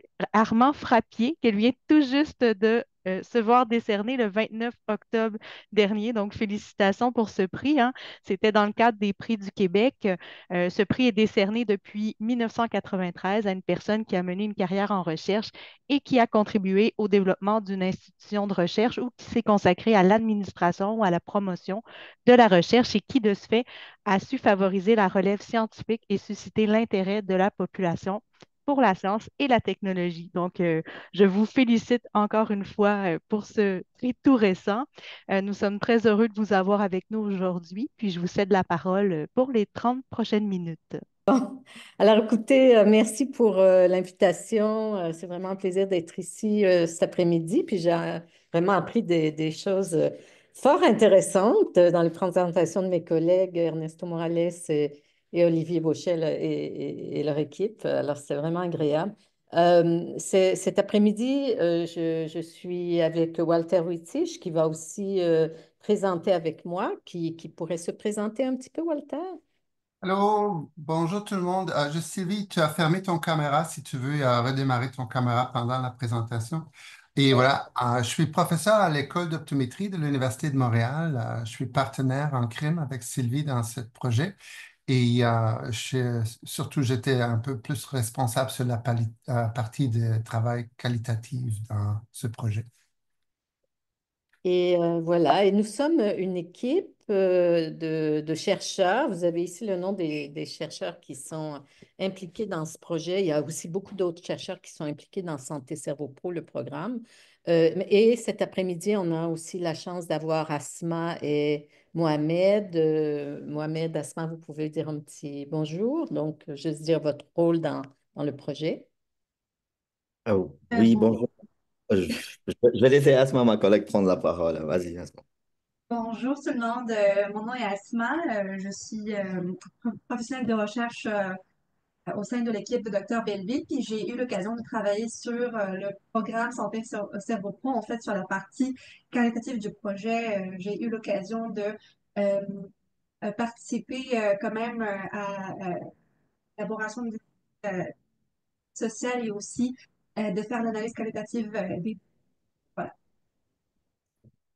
vient tout juste de se voir décerner le 29 octobre dernier. Donc, félicitations pour ce prix, hein. C'était dans le cadre des prix du Québec. Ce prix est décerné depuis 1993 à une personne qui a mené une carrière en recherche et qui a contribué au développement d'une institution de recherche ou qui s'est consacrée à l'administration ou à la promotion de la recherche et qui, de ce fait, a su favoriser la relève scientifique et susciter l'intérêt de la population pour la science et la technologie. Donc, je vous félicite encore une fois pour ce prix tout récent. Nous sommes très heureux de vous avoir avec nous aujourd'hui, puis je vous cède la parole pour les 30 prochaines minutes. Alors, écoutez, merci pour l'invitation. C'est vraiment un plaisir d'être ici cet après-midi. Puis j'ai vraiment appris des choses fort intéressantes dans les présentations de mes collègues Ernesto Morales et Olivier Beauchel et leur équipe. Alors, c'est vraiment agréable. Cet après-midi, je suis avec Walter Wittich qui va aussi présenter avec moi, qui pourrait se présenter un petit peu, Walter? Allô, bonjour tout le monde. Sylvie, tu as fermé ton caméra si tu veux redémarrer ton caméra pendant la présentation. Et voilà, je suis professeur à l'école d'optométrie de l'Université de Montréal. Je suis partenaire en crime avec Sylvie dans ce projet. Et surtout, j'étais un peu plus responsable sur la partie de travail qualitatif dans ce projet. Et voilà, et nous sommes une équipe de chercheurs. Vous avez ici le nom des chercheurs qui sont impliqués dans ce projet. Il y a aussi beaucoup d'autres chercheurs qui sont impliqués dans Santé Cerveau Pro, le programme. Et cet après-midi, on a aussi la chance d'avoir Asma et Mohamed. Mohamed, Asma, vous pouvez dire un petit bonjour. Donc, juste dire votre rôle dans le projet. Oui, bonjour. Je vais laisser Asma, ma collègue, prendre la parole. Vas-y, Asma. Bonjour tout le monde. Mon nom est Asma. Je suis professionnelle de recherche au sein de l'équipe de Dr Belleville. Puis j'ai eu l'occasion de travailler sur le programme Santé Cerveau Pro, en fait, sur la partie qualitative du projet. J'ai eu l'occasion de euh, participer quand même à l'élaboration de sociale et aussi de faire l'analyse qualitative des. Voilà.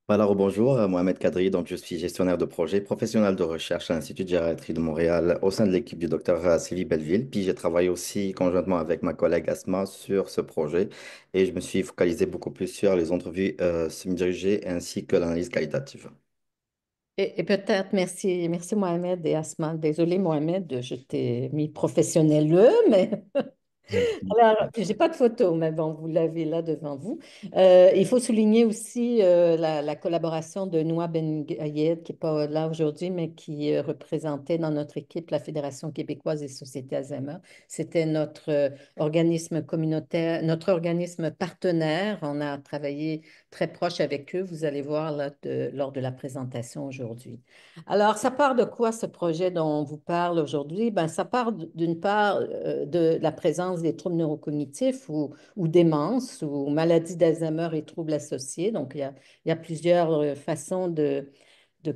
Alors, bonjour, Mohamed Kadri. Donc, je suis gestionnaire de projet professionnel de recherche à l'Institut de gériatrie de Montréal au sein de l'équipe du docteur Sylvie Belleville. Puis, j'ai travaillé aussi conjointement avec ma collègue Asma sur ce projet et je me suis focalisé beaucoup plus sur les entrevues semi-dirigées ainsi que l'analyse qualitative. Et peut-être, merci Mohamed et Asma. Désolée Mohamed, je t'ai mis professionnel, mais alors, j'ai pas de photo, mais bon, vous l'avez là devant vous. Il faut souligner aussi la collaboration de Noa Ben Gayed, qui n'est pas là aujourd'hui, mais qui représentait dans notre équipe la Fédération québécoise des sociétés Alzheimer. C'était notre organisme communautaire, notre organisme partenaire. On a travaillé très proche avec eux. Vous allez voir là, lors de la présentation aujourd'hui. Alors, ça part de quoi ce projet dont on vous parle aujourd'hui? Ben, ça part d'une part de la présence des troubles neurocognitifs ou démence ou maladie d'Alzheimer et troubles associés. Donc, il y a plusieurs façons de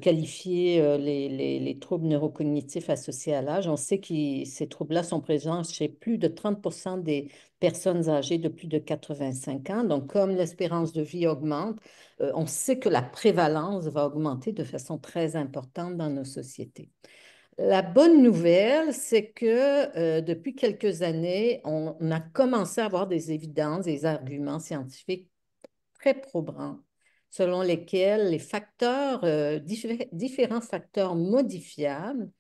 qualifier les troubles neurocognitifs associés à l'âge. On sait que ces troubles-là sont présents chez plus de 30% des personnes âgées de plus de 85 ans. Donc, comme l'espérance de vie augmente, on sait que la prévalence va augmenter de façon très importante dans nos sociétés. La bonne nouvelle, c'est que depuis quelques années, on a commencé à avoir des évidences, des arguments scientifiques très probants selon lesquels les facteurs, différents facteurs modifiables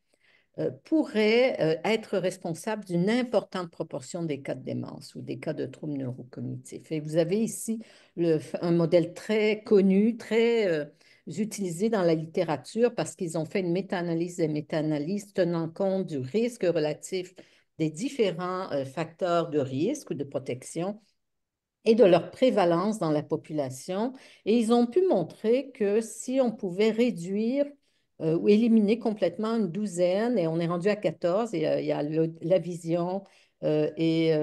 pourraient être responsables d'une importante proportion des cas de démence ou des cas de troubles neurocognitifs. Et vous avez ici un modèle très connu, très utilisé dans la littérature parce qu'ils ont fait une méta-analyse des méta-analyses tenant compte du risque relatif des différents facteurs de risque ou de protection et de leur prévalence dans la population. Et ils ont pu montrer que si on pouvait réduire ou éliminer complètement une douzaine, et on est rendu à 14, et il y a la vision et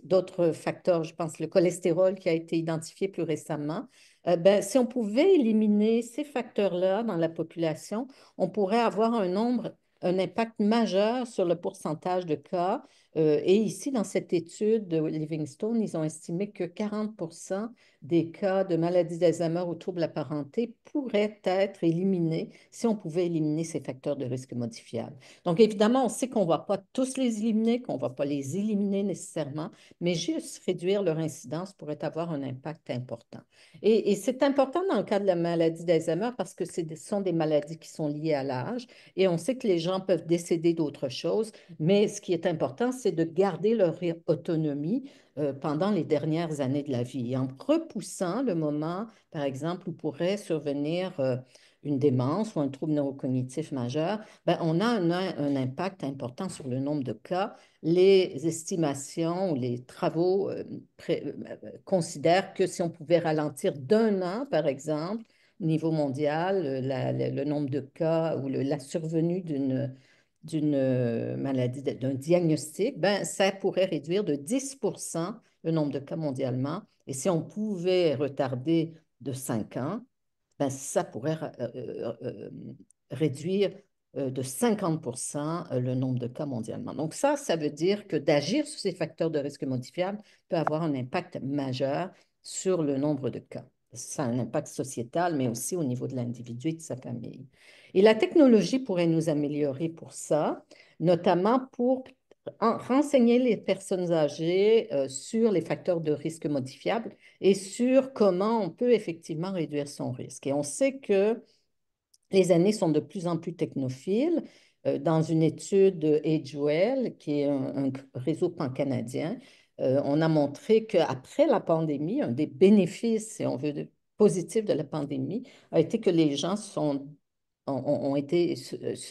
d'autres facteurs, je pense le cholestérol qui a été identifié plus récemment. Ben, si on pouvait éliminer ces facteurs-là dans la population, on pourrait avoir un impact majeur sur le pourcentage de cas Et ici, dans cette étude de Livingstone, ils ont estimé que 40% des cas de maladie d'Alzheimer ou troubles apparentés pourraient être éliminés si on pouvait éliminer ces facteurs de risque modifiables. Donc, évidemment, on sait qu'on ne va pas tous les éliminer, qu'on ne va pas les éliminer nécessairement, mais juste réduire leur incidence pourrait avoir un impact important. Et c'est important dans le cas de la maladie d'Alzheimer parce que ce sont des maladies qui sont liées à l'âge et on sait que les gens peuvent décéder d'autres choses, mais ce qui est important, c'est de garder leur autonomie pendant les dernières années de la vie, en repoussant le moment, par exemple, où pourrait survenir une démence ou un trouble neurocognitif majeur, ben, on a un impact important sur le nombre de cas. Les estimations ou les travaux considèrent que si on pouvait ralentir d'un an, par exemple, au niveau mondial, le nombre de cas ou la survenue d'une maladie, d'un diagnostic, ben, ça pourrait réduire de 10% le nombre de cas mondialement. Et si on pouvait retarder de 5 ans, ben, ça pourrait réduire de 50% le nombre de cas mondialement. Donc ça veut dire que d'agir sur ces facteurs de risque modifiables peut avoir un impact majeur sur le nombre de cas. Ça a un impact sociétal, mais aussi au niveau de l'individu et de sa famille. Et la technologie pourrait nous améliorer pour ça, notamment pour renseigner les personnes âgées sur les facteurs de risque modifiables et sur comment on peut effectivement réduire son risque. Et on sait que les aînés sont de plus en plus technophiles. Dans une étude de AgeWell, qui est un réseau pan-canadien, on a montré qu'après la pandémie, un des bénéfices, si on veut, positifs de la pandémie, a été que les gens se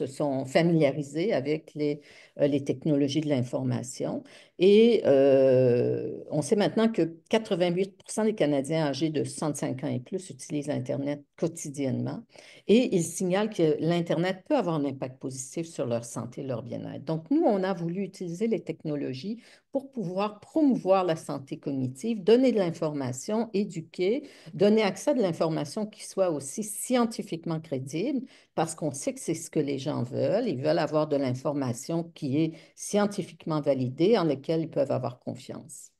sont familiarisés avec les technologies de l'information. Et on sait maintenant que 88% des Canadiens âgés de 65 ans et plus utilisent Internet quotidiennement. Et ils signalent que l'Internet peut avoir un impact positif sur leur santé et leur bien-être. Donc, nous, on a voulu utiliser les technologies pour pouvoir promouvoir la santé cognitive, donner de l'information, éduquer, donner accès à de l'information qui soit aussi scientifiquement crédible, parce qu'on sait que c'est ce que les gens veulent. Ils veulent avoir de l'information qui est scientifiquement validée, en laquelle ils peuvent avoir confiance.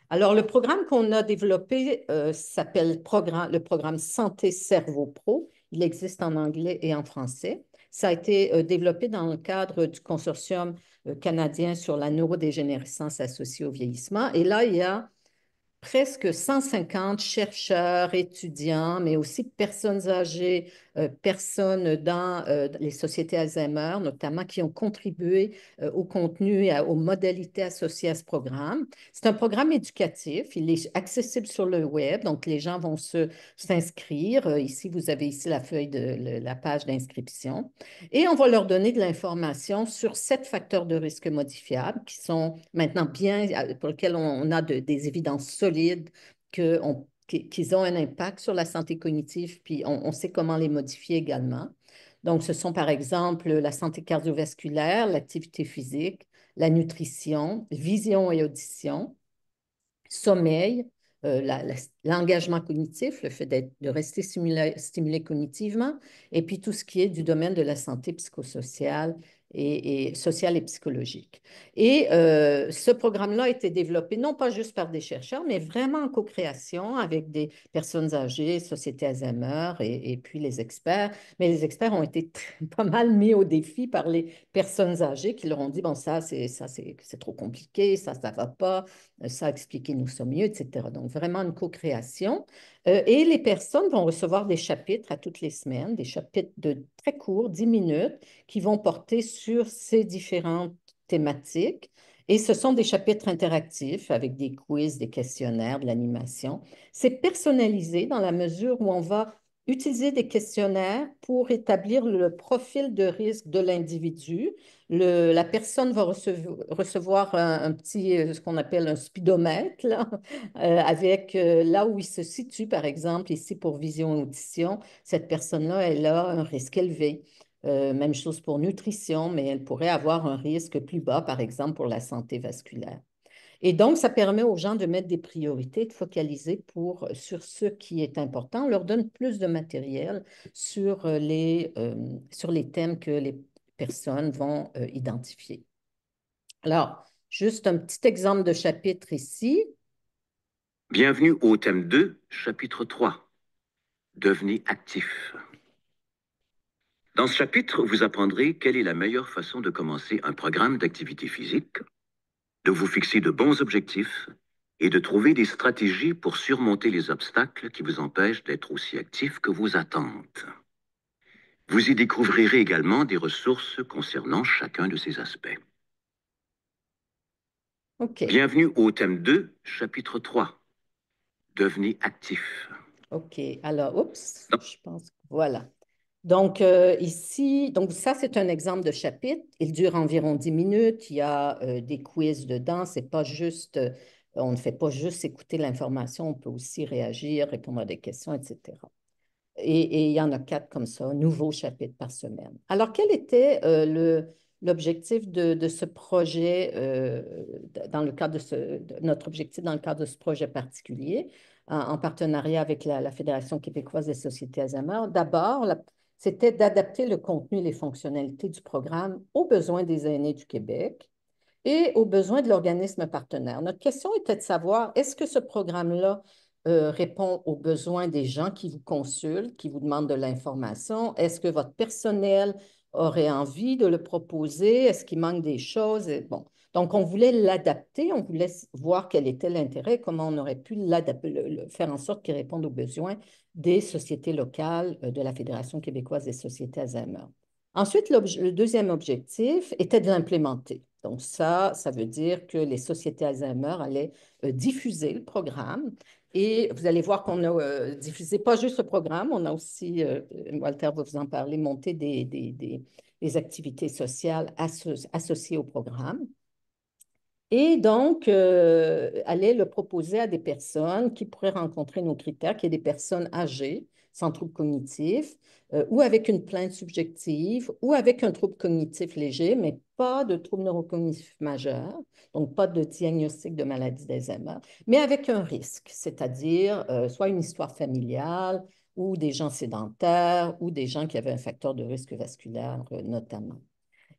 Alors, le programme qu'on a développé s'appelle le programme Santé Cerveau Pro. Il existe en anglais et en français. Ça a été développé dans le cadre du consortium canadien sur la neurodégénérescence associée au vieillissement. Et là, il y a presque 150 chercheurs, étudiants, mais aussi personnes âgées, personnes dans les sociétés Alzheimer, notamment, qui ont contribué au contenu et aux modalités associées à ce programme. C'est un programme éducatif. Il est accessible sur le web, donc les gens vont s'inscrire. Ici, vous avez ici la feuille la page d'inscription. Et on va leur donner de l'information sur 7 facteurs de risque modifiables qui sont maintenant pour lesquels on a des évidences solides qu'ils ont un impact sur la santé cognitive, puis on sait comment les modifier également. Donc, ce sont par exemple la santé cardiovasculaire, l'activité physique, la nutrition, vision et audition, sommeil, l'engagement cognitif, le fait de rester stimulé cognitivement, et puis tout ce qui est du domaine de la santé psychosociale et sociale et psychologique. Et ce programme-là a été développé non pas juste par des chercheurs, mais vraiment en co-création avec des personnes âgées, Société Alzheimer et puis les experts. Mais les experts ont été pas mal mis au défi par les personnes âgées qui leur ont dit, bon, c'est trop compliqué, ça ne va pas, ça expliquez-nous ça mieux, etc. Donc, vraiment une co-création. Et les personnes vont recevoir des chapitres à toutes les semaines, des chapitres de très courts, 10 minutes, qui vont porter sur ces différentes thématiques. Et ce sont des chapitres interactifs avec des quiz, des questionnaires, de l'animation. C'est personnalisé dans la mesure où on va utiliser des questionnaires pour établir le profil de risque de l'individu. La personne va recevoir un petit, ce qu'on appelle un speedomètre, là, avec là où il se situe, par exemple, ici pour vision et audition, cette personne-là, elle a un risque élevé. Même chose pour nutrition, mais elle pourrait avoir un risque plus bas, par exemple, pour la santé vasculaire. Et donc, ça permet aux gens de mettre des priorités, de focaliser sur ce qui est important. On leur donne plus de matériel sur les thèmes que les personnes vont identifier. Alors, juste un petit exemple de chapitre ici. Bienvenue au thème 2, chapitre 3. Devenez actif. Dans ce chapitre, vous apprendrez quelle est la meilleure façon de commencer un programme d'activité physique, de vous fixer de bons objectifs et de trouver des stratégies pour surmonter les obstacles qui vous empêchent d'être aussi actif que vos attentes. Vous y découvrirez également des ressources concernant chacun de ces aspects. OK. Bienvenue au thème 2, chapitre 3. Devenez actif. OK. Alors, oups, je pense que voilà. Donc, ici, donc ça, c'est un exemple de chapitre. Il dure environ 10 minutes. Il y a des quiz dedans. C'est pas juste, on ne fait pas juste écouter l'information, on peut aussi réagir, répondre à des questions, etc. Et il y en a 4 comme ça, nouveaux chapitres par semaine. Alors, quel était l'objectif de ce projet, dans le cadre de notre objectif dans le cadre de ce projet particulier, en partenariat avec la Fédération québécoise des sociétés Alzheimer? D'abord, c'était d'adapter le contenu et les fonctionnalités du programme aux besoins des aînés du Québec et aux besoins de l'organisme partenaire. Notre question était de savoir, est-ce que ce programme-là répond aux besoins des gens qui vous consultent, qui vous demandent de l'information? Est-ce que votre personnel aurait envie de le proposer? Est-ce qu'il manque des choses? Et bon. Donc, on voulait l'adapter, on voulait voir quel était l'intérêt, comment on aurait pu faire en sorte qu'il réponde aux besoins des sociétés locales de la Fédération québécoise des sociétés Alzheimer. Ensuite, le deuxième objectif était de l'implémenter. Donc ça veut dire que les sociétés Alzheimer allaient diffuser le programme. Et vous allez voir qu'on a diffusé pas juste le programme, on a aussi, Walter va vous en parler, monté des activités sociales associées au programme. Et donc, aller le proposer à des personnes qui pourraient rencontrer nos critères, qui est des personnes âgées, sans troubles cognitifs, ou avec une plainte subjective, ou avec un trouble cognitif léger, mais pas de trouble neurocognitif majeur, donc pas de diagnostic de maladie d'Alzheimer, mais avec un risque, c'est-à-dire soit une histoire familiale, ou des gens sédentaires, ou des gens qui avaient un facteur de risque vasculaire notamment.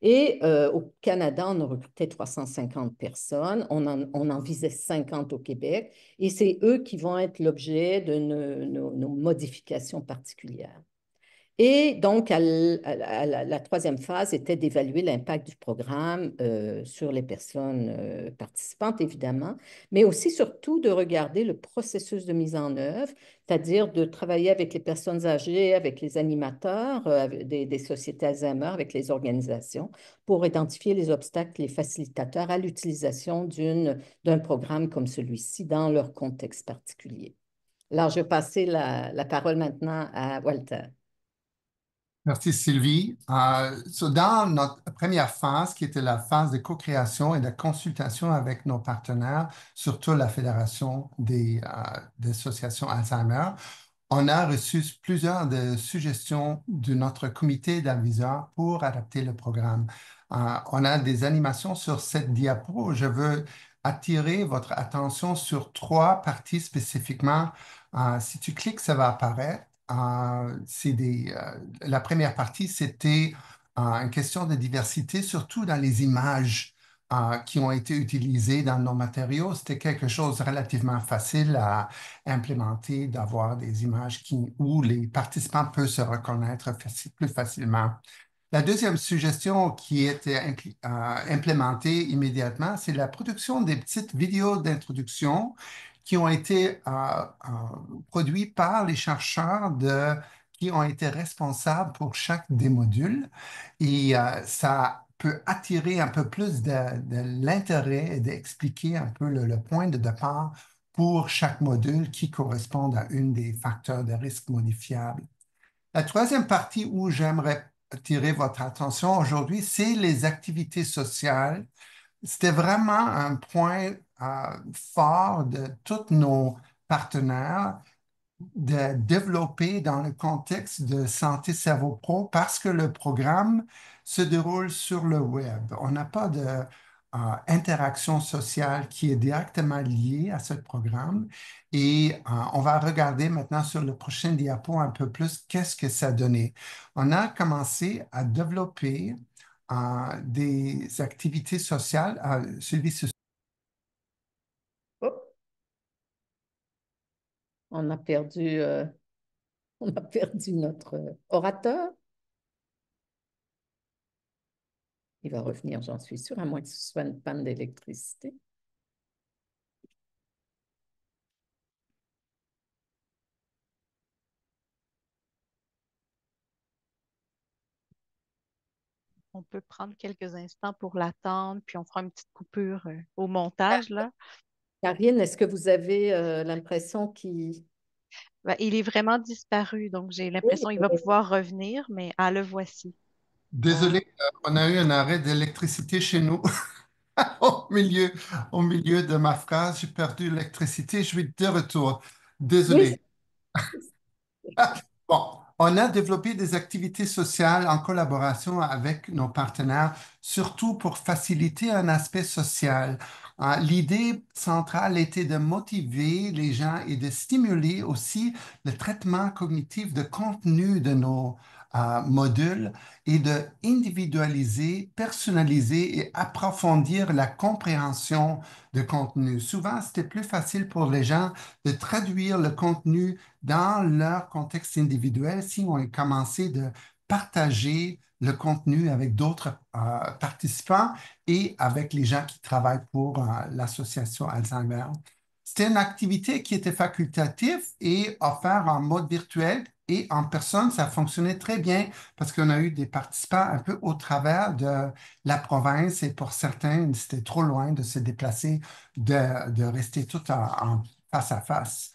Et au Canada, on a recruté 350 personnes. On en visait 50 au Québec. Et c'est eux qui vont être l'objet de nos modifications particulières. Et donc, la troisième phase était d'évaluer l'impact du programme sur les personnes participantes, évidemment, mais aussi surtout de regarder le processus de mise en œuvre, c'est-à-dire de travailler avec les personnes âgées, avec les animateurs des sociétés Alzheimer, avec les organisations, pour identifier les obstacles, les facilitateurs à l'utilisation d'un programme comme celui-ci dans leur contexte particulier. Alors, je vais passer la parole maintenant à Walter. Merci Sylvie. Dans notre première phase, qui était la phase de co-création et de consultation avec nos partenaires, surtout la Fédération des associations Alzheimer, on a reçu plusieurs suggestions de notre comité d'aviseurs pour adapter le programme. On a des animations sur cette diapo. Je veux attirer votre attention sur 3 parties spécifiquement. Si tu cliques, ça va apparaître. La première partie, c'était une question de diversité, surtout dans les images qui ont été utilisées dans nos matériaux. C'était quelque chose de relativement facile à implémenter, d'avoir des images où les participants peuvent se reconnaître plus facilement. La deuxième suggestion qui était implémentée immédiatement, c'est la production des petites vidéos d'introduction qui ont été produites par les chercheurs qui ont été responsables pour chaque des modules. Et ça peut attirer un peu plus de l'intérêt et d'expliquer un peu le point de départ pour chaque module qui correspond à un des facteurs de risque modifiables. La troisième partie où j'aimerais attirer votre attention aujourd'hui, c'est les activités sociales. C'était vraiment un point fort de tous nos partenaires de développer dans le contexte de Santé Cerveau Pro parce que le programme se déroule sur le web. On n'a pas d'interaction sociale qui est directement liée à ce programme. Et on va regarder maintenant sur le prochain diapo un peu plus qu'est-ce que ça donnait. On a commencé à développer des activités sociales. Sylvie, Oh, on a perdu, on a perdu notre orateur. Il va revenir, j'en suis sûre, à moins que ce soit une panne d'électricité. On peut prendre quelques instants pour l'attendre, puis on fera une petite coupure au montage, là. Karine, est-ce que vous avez l'impression qu'il... Ben, il est vraiment disparu, donc j'ai Oui, l'impression qu'il va pouvoir revenir, mais le voici. désolé, on a eu un arrêt d'électricité chez nous. Au milieu de ma phrase, j'ai perdu l'électricité. Je suis de retour. oui, Désolé. Bon, on a développé des activités sociales en collaboration avec nos partenaires, surtout pour faciliter un aspect social. L'idée centrale était de motiver les gens et de stimuler aussi le traitement cognitif de contenu de nos modules et de individualiser, personnaliser et approfondir la compréhension de contenu. Souvent, c'était plus facile pour les gens de traduire le contenu dans leur contexte individuel si on a commencé de partager le contenu avec d'autres participants et avec les gens qui travaillent pour l'association Alzheimer. C'était une activité qui était facultative et offerte en mode virtuel et en personne. Ça fonctionnait très bien parce qu'on a eu des participants un peu au travers de la province et pour certains, c'était trop loin de se déplacer, de rester tout en face à face.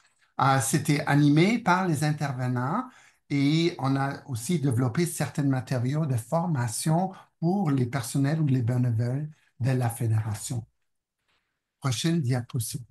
C'était animé par les intervenants et on a aussi développé certains matériaux de formation pour les personnels ou les bénévoles de la fédération. Prochaine diapositive.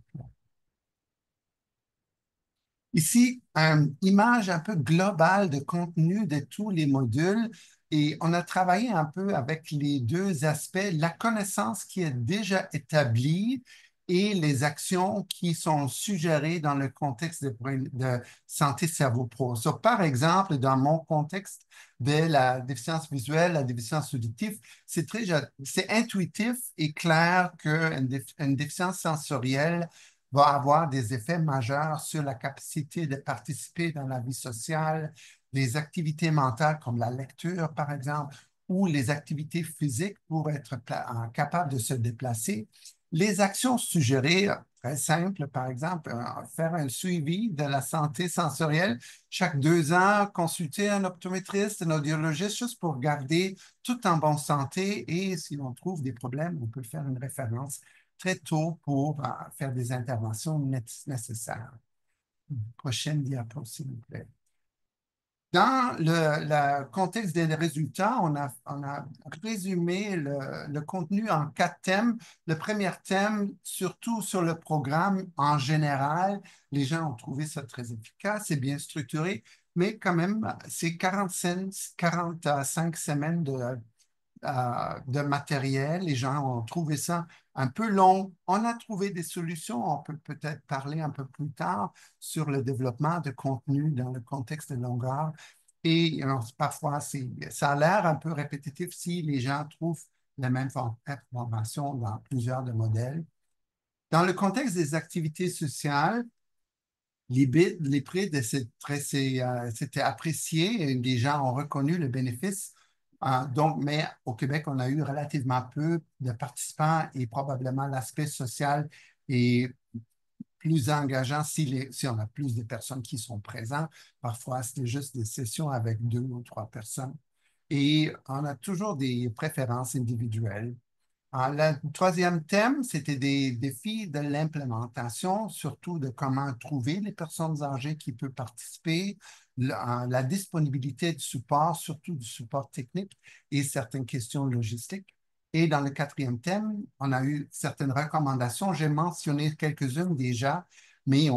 Ici, une image un peu globale de contenu de tous les modules et on a travaillé un peu avec les deux aspects, la connaissance qui est déjà établie et les actions qui sont suggérées dans le contexte de santé cerveau-pro. So, par exemple, dans mon contexte de la déficience visuelle, la déficience auditive, c'est intuitif et clair qu'une déficience sensorielle va avoir des effets majeurs sur la capacité de participer dans la vie sociale, les activités mentales comme la lecture, par exemple, ou les activités physiques pour être capable de se déplacer. Les actions suggérées, très simples, par exemple, faire un suivi de la santé sensorielle chaque 2 ans, consulter un optométriste, un audiologiste, juste pour garder tout en bonne santé et si on trouve des problèmes, on peut faire une référence très tôt pour faire des interventions nécessaires. Prochaine diapo, s'il vous plaît. Dans le contexte des résultats, on a résumé le contenu en 4 thèmes. Le premier thème, surtout sur le programme en général, les gens ont trouvé ça très efficace et bien structuré, mais quand même, c'est 45 semaines de matériel. Les gens ont trouvé ça un peu long. On a trouvé des solutions. On peut peut-être parler un peu plus tard sur le développement de contenu dans le contexte de longueur. Et parfois, ça a l'air un peu répétitif si les gens trouvent la même information dans plusieurs de modèles. Dans le contexte des activités sociales, les prix c'était apprécié et les gens ont reconnu le bénéfice. Donc, mais au Québec, on a eu relativement peu de participants et probablement l'aspect social est plus engageant si on a plus de personnes qui sont présentes. Parfois, c'était juste des sessions avec 2 ou 3 personnes. Et on a toujours des préférences individuelles. Le troisième thème, c'était des défis de l'implémentation, surtout de comment trouver les personnes âgées qui peuvent participer, la disponibilité de support, surtout du support technique et certaines questions logistiques. Et dans le quatrième thème, on a eu certaines recommandations. J'ai mentionné quelques-unes déjà, mais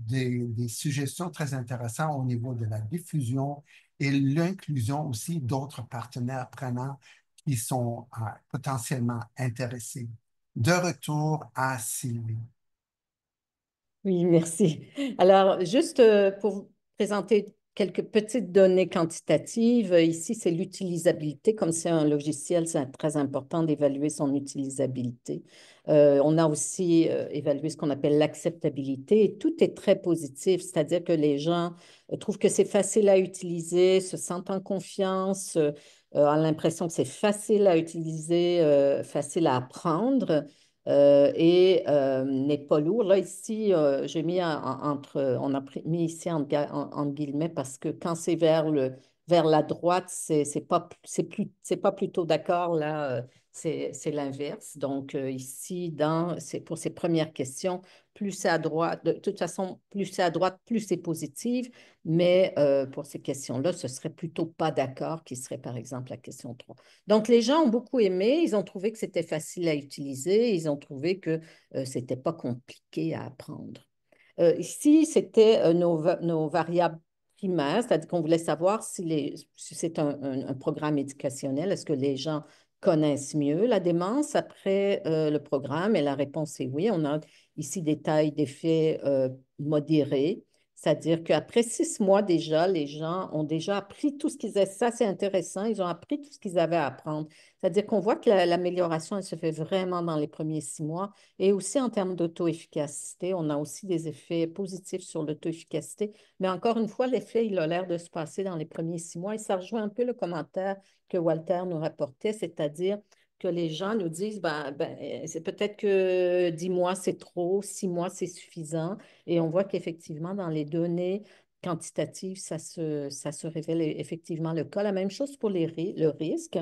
des suggestions très intéressantes au niveau de la diffusion et l'inclusion aussi d'autres partenaires prenants qui sont potentiellement intéressés. De retour à Sylvie. Oui, merci. Alors, juste pour vous présenter quelques petites données quantitatives. Ici, c'est l'utilisabilité. Comme c'est un logiciel, c'est très important d'évaluer son utilisabilité. On a aussi évalué ce qu'on appelle l'acceptabilité et tout est très positif, c'est-à-dire que les gens trouvent que c'est facile à utiliser, se sentent en confiance, ont l'impression que c'est facile à utiliser, facile à apprendre et n'est pas lourd. Là, ici, j'ai mis entre, on a mis ici en guillemets parce que quand c'est vers la droite, c'est pas plutôt d'accord. Là, c'est l'inverse. Donc, ici, pour ces premières questions, plus c'est à droite, de toute façon, plus c'est à droite, plus c'est positif. Mais pour ces questions-là, ce serait plutôt pas d'accord, qui serait par exemple la question 3. Donc, les gens ont beaucoup aimé, ils ont trouvé que c'était facile à utiliser, ils ont trouvé que c'était pas compliqué à apprendre. Ici, c'était nos variables primaires, c'est-à-dire qu'on voulait savoir si c'est un programme éducationnel, est-ce que les gens connaissent mieux la démence après le programme? Et la réponse est oui. On a ici des tailles d'effet modérées, c'est-à-dire qu'après 6 mois déjà, les gens ont déjà appris tout ce qu'ils avaient. Ça, c'est intéressant. Ils ont appris tout ce qu'ils avaient à apprendre. C'est-à-dire qu'on voit que l'amélioration, elle se fait vraiment dans les premiers 6 mois. Et aussi en termes d'auto-efficacité, on a aussi des effets positifs sur l'auto-efficacité. Mais encore une fois, l'effet, il a l'air de se passer dans les premiers 6 mois. Et ça rejoint un peu le commentaire que Walter nous rapportait, c'est-à-dire que les gens nous disent, c'est peut-être que 10 mois, c'est trop, 6 mois, c'est suffisant. Et on voit qu'effectivement, dans les données quantitatives, ça se révèle effectivement le cas. La même chose pour le risque.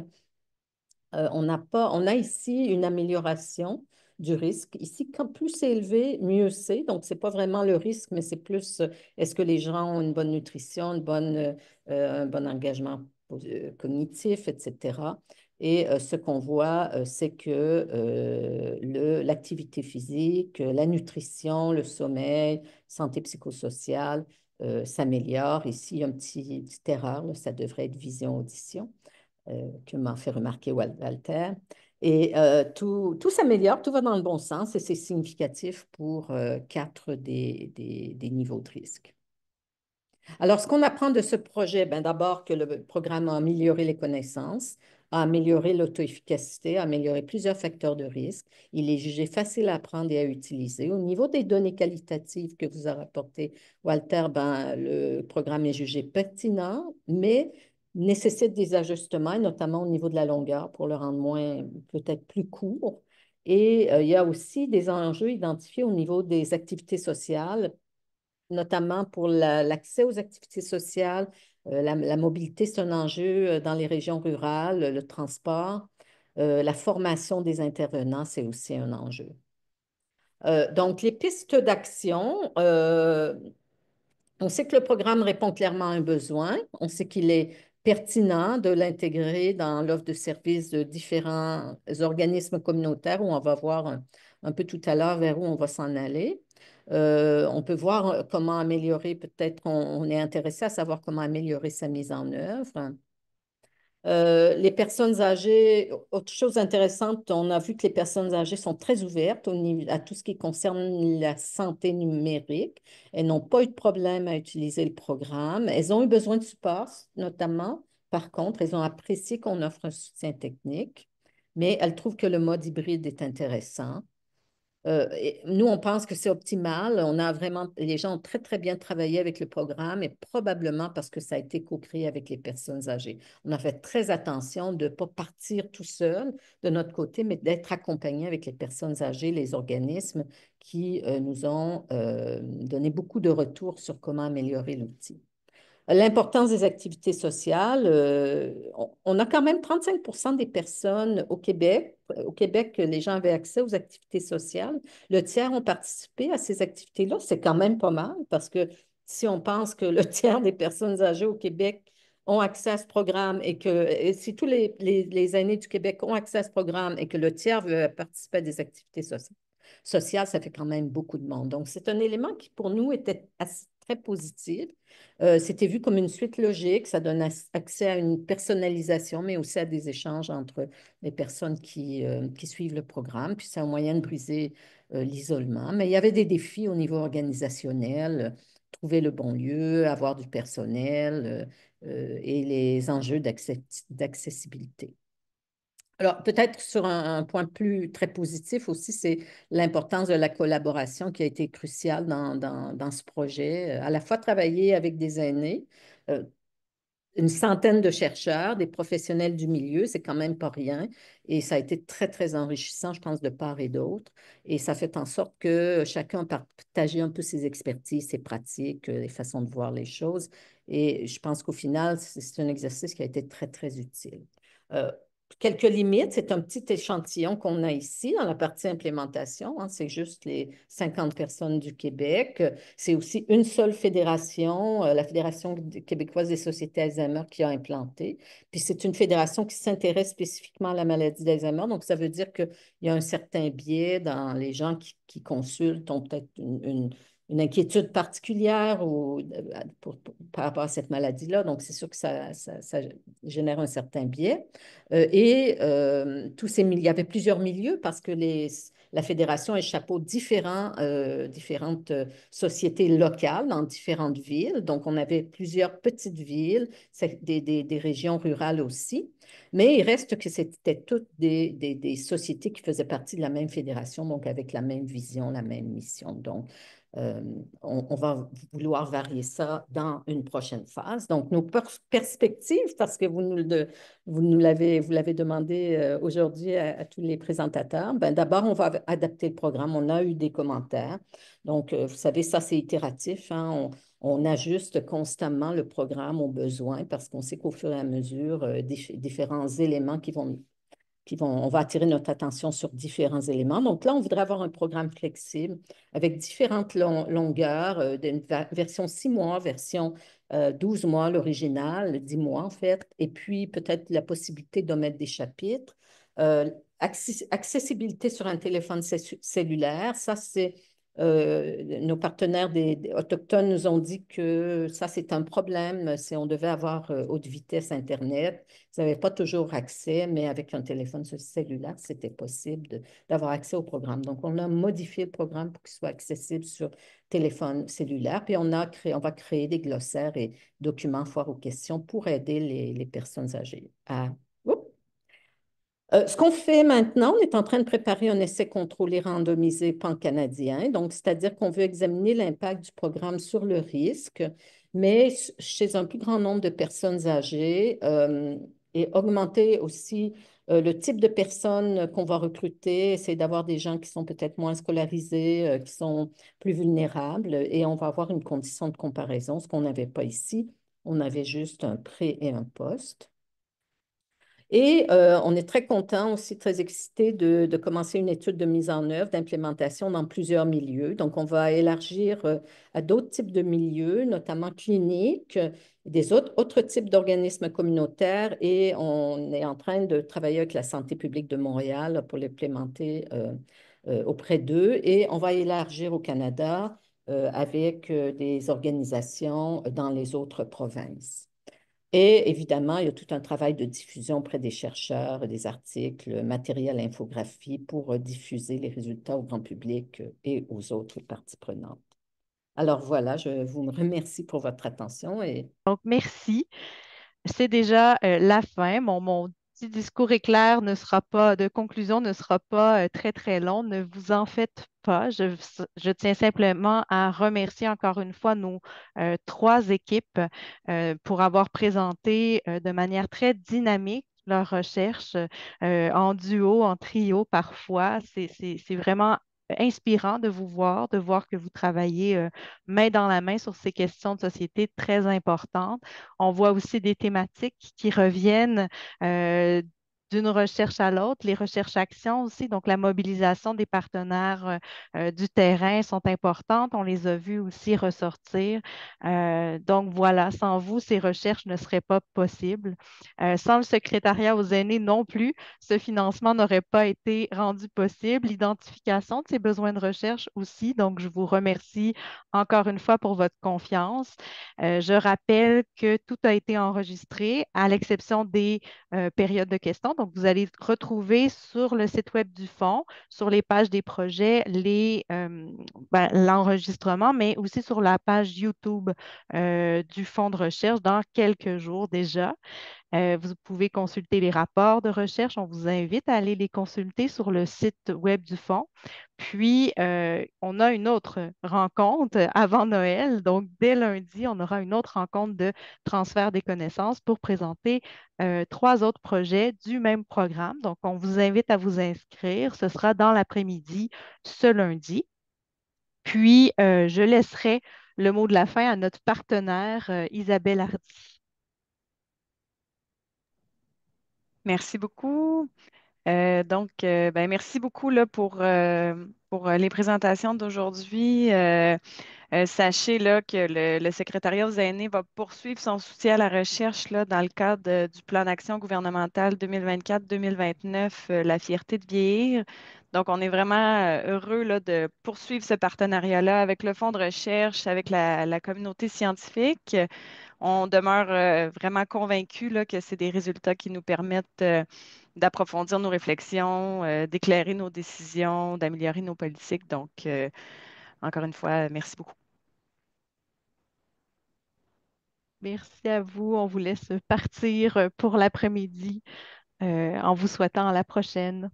On a ici une amélioration du risque. Ici, quand plus c'est élevé, mieux c'est. Donc, ce n'est pas vraiment le risque, mais c'est plus est-ce que les gens ont une bonne nutrition, un bon engagement cognitif, etc. Et ce qu'on voit, c'est que l'activité physique, la nutrition, le sommeil, santé psychosociale s'améliore. Ici, il y a une petite erreur, là, ça devrait être vision-audition que m'a fait remarquer Walter. Et tout s'améliore, tout va dans le bon sens et c'est significatif pour 4 des niveaux de risque. Alors, ce qu'on apprend de ce projet, ben, d'abord que le programme a amélioré les connaissances, a amélioré l'auto-efficacité, a amélioré plusieurs facteurs de risque. Il est jugé facile à apprendre et à utiliser. Au niveau des données qualitatives que vous a rapportées, Walter, ben, le programme est jugé pertinent, mais nécessite des ajustements, notamment au niveau de la longueur pour le rendre peut-être plus court. Et il y a aussi des enjeux identifiés au niveau des activités sociales, notamment pour l'accès aux activités sociales. La mobilité, c'est un enjeu dans les régions rurales, le transport. La formation des intervenants, c'est aussi un enjeu. Donc, les pistes d'action, on sait que le programme répond clairement à un besoin. On sait qu'il est pertinent de l'intégrer dans l'offre de services de différents organismes communautaires où on va voir un peu tout à l'heure vers où on va s'en aller. On peut voir comment améliorer, peut-être on est intéressé à savoir comment améliorer sa mise en œuvre. Les personnes âgées, autre chose intéressante, on a vu que les personnes âgées sont très ouvertes à tout ce qui concerne la santé numérique. Elles n'ont pas eu de problème à utiliser le programme. Elles ont eu besoin de support, notamment. Par contre, elles ont apprécié qu'on offre un soutien technique, mais elles trouvent que le mode hybride est intéressant. Nous, on pense que c'est optimal. Les gens ont très, très bien travaillé avec le programme et probablement parce que ça a été co-créé avec les personnes âgées. On a fait très attention de ne pas partir tout seul de notre côté, mais d'être accompagné avec les personnes âgées, les organismes qui nous ont donné beaucoup de retours sur comment améliorer l'outil. L'importance des activités sociales, on a quand même 35% des personnes au Québec. Au Québec, les gens avaient accès aux activités sociales. Le tiers ont participé à ces activités-là. C'est quand même pas mal parce que si on pense que le tiers des personnes âgées au Québec ont accès à ce programme et si tous les aînés du Québec ont accès à ce programme et que le tiers veut participer à des activités sociales, ça fait quand même beaucoup de monde. Donc, c'est un élément qui, pour nous, était très positif. C'était vu comme une suite logique, ça donne accès à une personnalisation, mais aussi à des échanges entre les personnes qui suivent le programme, puis c'est un moyen de briser l'isolement. Mais il y avait des défis au niveau organisationnel. trouver le bon lieu, avoir du personnel et les enjeux d'accessibilité. Alors, peut-être sur un point plus très positif aussi, c'est l'importance de la collaboration qui a été cruciale dans ce projet. À la fois travailler avec des aînés, euh, une centaine de chercheurs, des professionnels du milieu, c'est quand même pas rien. Et ça a été très, très enrichissant, je pense, de part et d'autre. Et ça fait en sorte que chacun a partagé un peu ses expertises, ses pratiques, les façons de voir les choses. Et je pense qu'au final, c'est un exercice qui a été très, très utile. Euh, Quelques limites, c'est un petit échantillon qu'on a ici dans la partie implémentation, hein. C'est juste les 50 personnes du Québec. C'est aussi une seule fédération, la Fédération québécoise des sociétés Alzheimer, qui a implanté. Puis c'est une fédération qui s'intéresse spécifiquement à la maladie d'Alzheimer. Donc, ça veut dire qu'il y a un certain biais dans les gens qui consultent, ont peut-être une inquiétude particulière par rapport à cette maladie-là. Donc, c'est sûr que ça génère un certain biais. Il y avait plusieurs milieux parce que la fédération elle chapeaute différentes sociétés locales dans différentes villes. Donc, on avait plusieurs petites villes, des régions rurales aussi. Mais il reste que c'était toutes des sociétés qui faisaient partie de la même fédération, donc avec la même vision, la même mission. Donc, on va vouloir varier ça dans une prochaine phase. Donc, nos perspectives, parce que vous l'avez demandé aujourd'hui à tous les présentateurs. Ben, d'abord, on va adapter le programme. On a eu des commentaires. Donc, vous savez, ça, c'est itératif, hein. On ajuste constamment le programme aux besoins parce qu'on sait qu'au fur et à mesure, différents éléments on va attirer notre attention sur différents éléments. Donc là, on voudrait avoir un programme flexible avec différentes longueurs, d'une version 6 mois, version 12 mois, l'original, 10 mois en fait, et puis peut-être la possibilité d'omettre des chapitres. Accessibilité sur un téléphone cellulaire, ça c'est nos partenaires des autochtones nous ont dit que ça, c'est un problème. Si on devait avoir haute vitesse Internet, ils n'avaient pas toujours accès, mais avec un téléphone cellulaire, c'était possible d'avoir accès au programme. Donc, on a modifié le programme pour qu'il soit accessible sur téléphone cellulaire. Puis, on va créer des glossaires et documents foires aux questions pour aider les personnes âgées à... Ce qu'on fait maintenant, on est en train de préparer un essai contrôlé randomisé pan-canadien. Donc, c'est-à-dire qu'on veut examiner l'impact du programme sur le risque, mais chez un plus grand nombre de personnes âgées et augmenter aussi le type de personnes qu'on va recruter, essayer d'avoir des gens qui sont peut-être moins scolarisés, qui sont plus vulnérables, et on va avoir une condition de comparaison, ce qu'on n'avait pas ici. On avait juste un pré et un post. Et on est très content aussi, très excité de commencer une étude de mise en œuvre, d'implémentation dans plusieurs milieux. Donc, on va élargir à d'autres types de milieux, notamment cliniques, des autres types d'organismes communautaires, et on est en train de travailler avec la Santé publique de Montréal pour l'implémenter auprès d'eux. Et on va élargir au Canada avec des organisations dans les autres provinces. Et évidemment, il y a tout un travail de diffusion auprès des chercheurs, des articles, matériel, infographie pour diffuser les résultats au grand public et aux autres parties prenantes. Alors voilà, je vous remercie pour votre attention et Donc, merci. C'est déjà la fin. Mon petit discours éclair de conclusion ne sera pas très, très long. Ne vous en faites pas. Je tiens simplement à remercier encore une fois nos trois équipes pour avoir présenté de manière très dynamique leurs recherches en duo, en trio parfois. C'est vraiment inspirant de voir que vous travaillez main dans la main sur ces questions de société très importantes. On voit aussi des thématiques qui reviennent d'une recherche à l'autre, les recherches-actions aussi, donc la mobilisation des partenaires du terrain sont importantes. On les a vus aussi ressortir. Donc voilà, sans vous, ces recherches ne seraient pas possibles. Sans le secrétariat aux aînés non plus, ce financement n'aurait pas été rendu possible. L'identification de ces besoins de recherche aussi. Donc, je vous remercie encore une fois pour votre confiance. Je rappelle que tout a été enregistré, à l'exception des périodes de questions. Donc, vous allez retrouver sur le site web du fonds, sur les pages des projets, l'enregistrement, mais aussi sur la page YouTube du fonds de recherche dans quelques jours déjà. Vous pouvez consulter les rapports de recherche. On vous invite à aller les consulter sur le site web du fonds. Puis, on a une autre rencontre avant Noël. Donc, dès lundi, on aura une autre rencontre de transfert des connaissances pour présenter trois autres projets du même programme. Donc, on vous invite à vous inscrire. Ce sera dans l'après-midi ce lundi. Puis, je laisserai le mot de la fin à notre partenaire, Isabelle Hardy. Merci beaucoup. Merci beaucoup là, pour les présentations d'aujourd'hui. Sachez là, que le secrétariat aux aînés va poursuivre son soutien à la recherche là, dans le cadre du plan d'action gouvernemental 2024-2029, La fierté de vieillir. Donc, on est vraiment heureux là, de poursuivre ce partenariat-là avec le fonds de recherche, avec la communauté scientifique. On demeure vraiment convaincus là, que c'est des résultats qui nous permettent d'approfondir nos réflexions, d'éclairer nos décisions, d'améliorer nos politiques. Donc, encore une fois, merci beaucoup. Merci à vous. On vous laisse partir pour l'après-midi en vous souhaitant à la prochaine.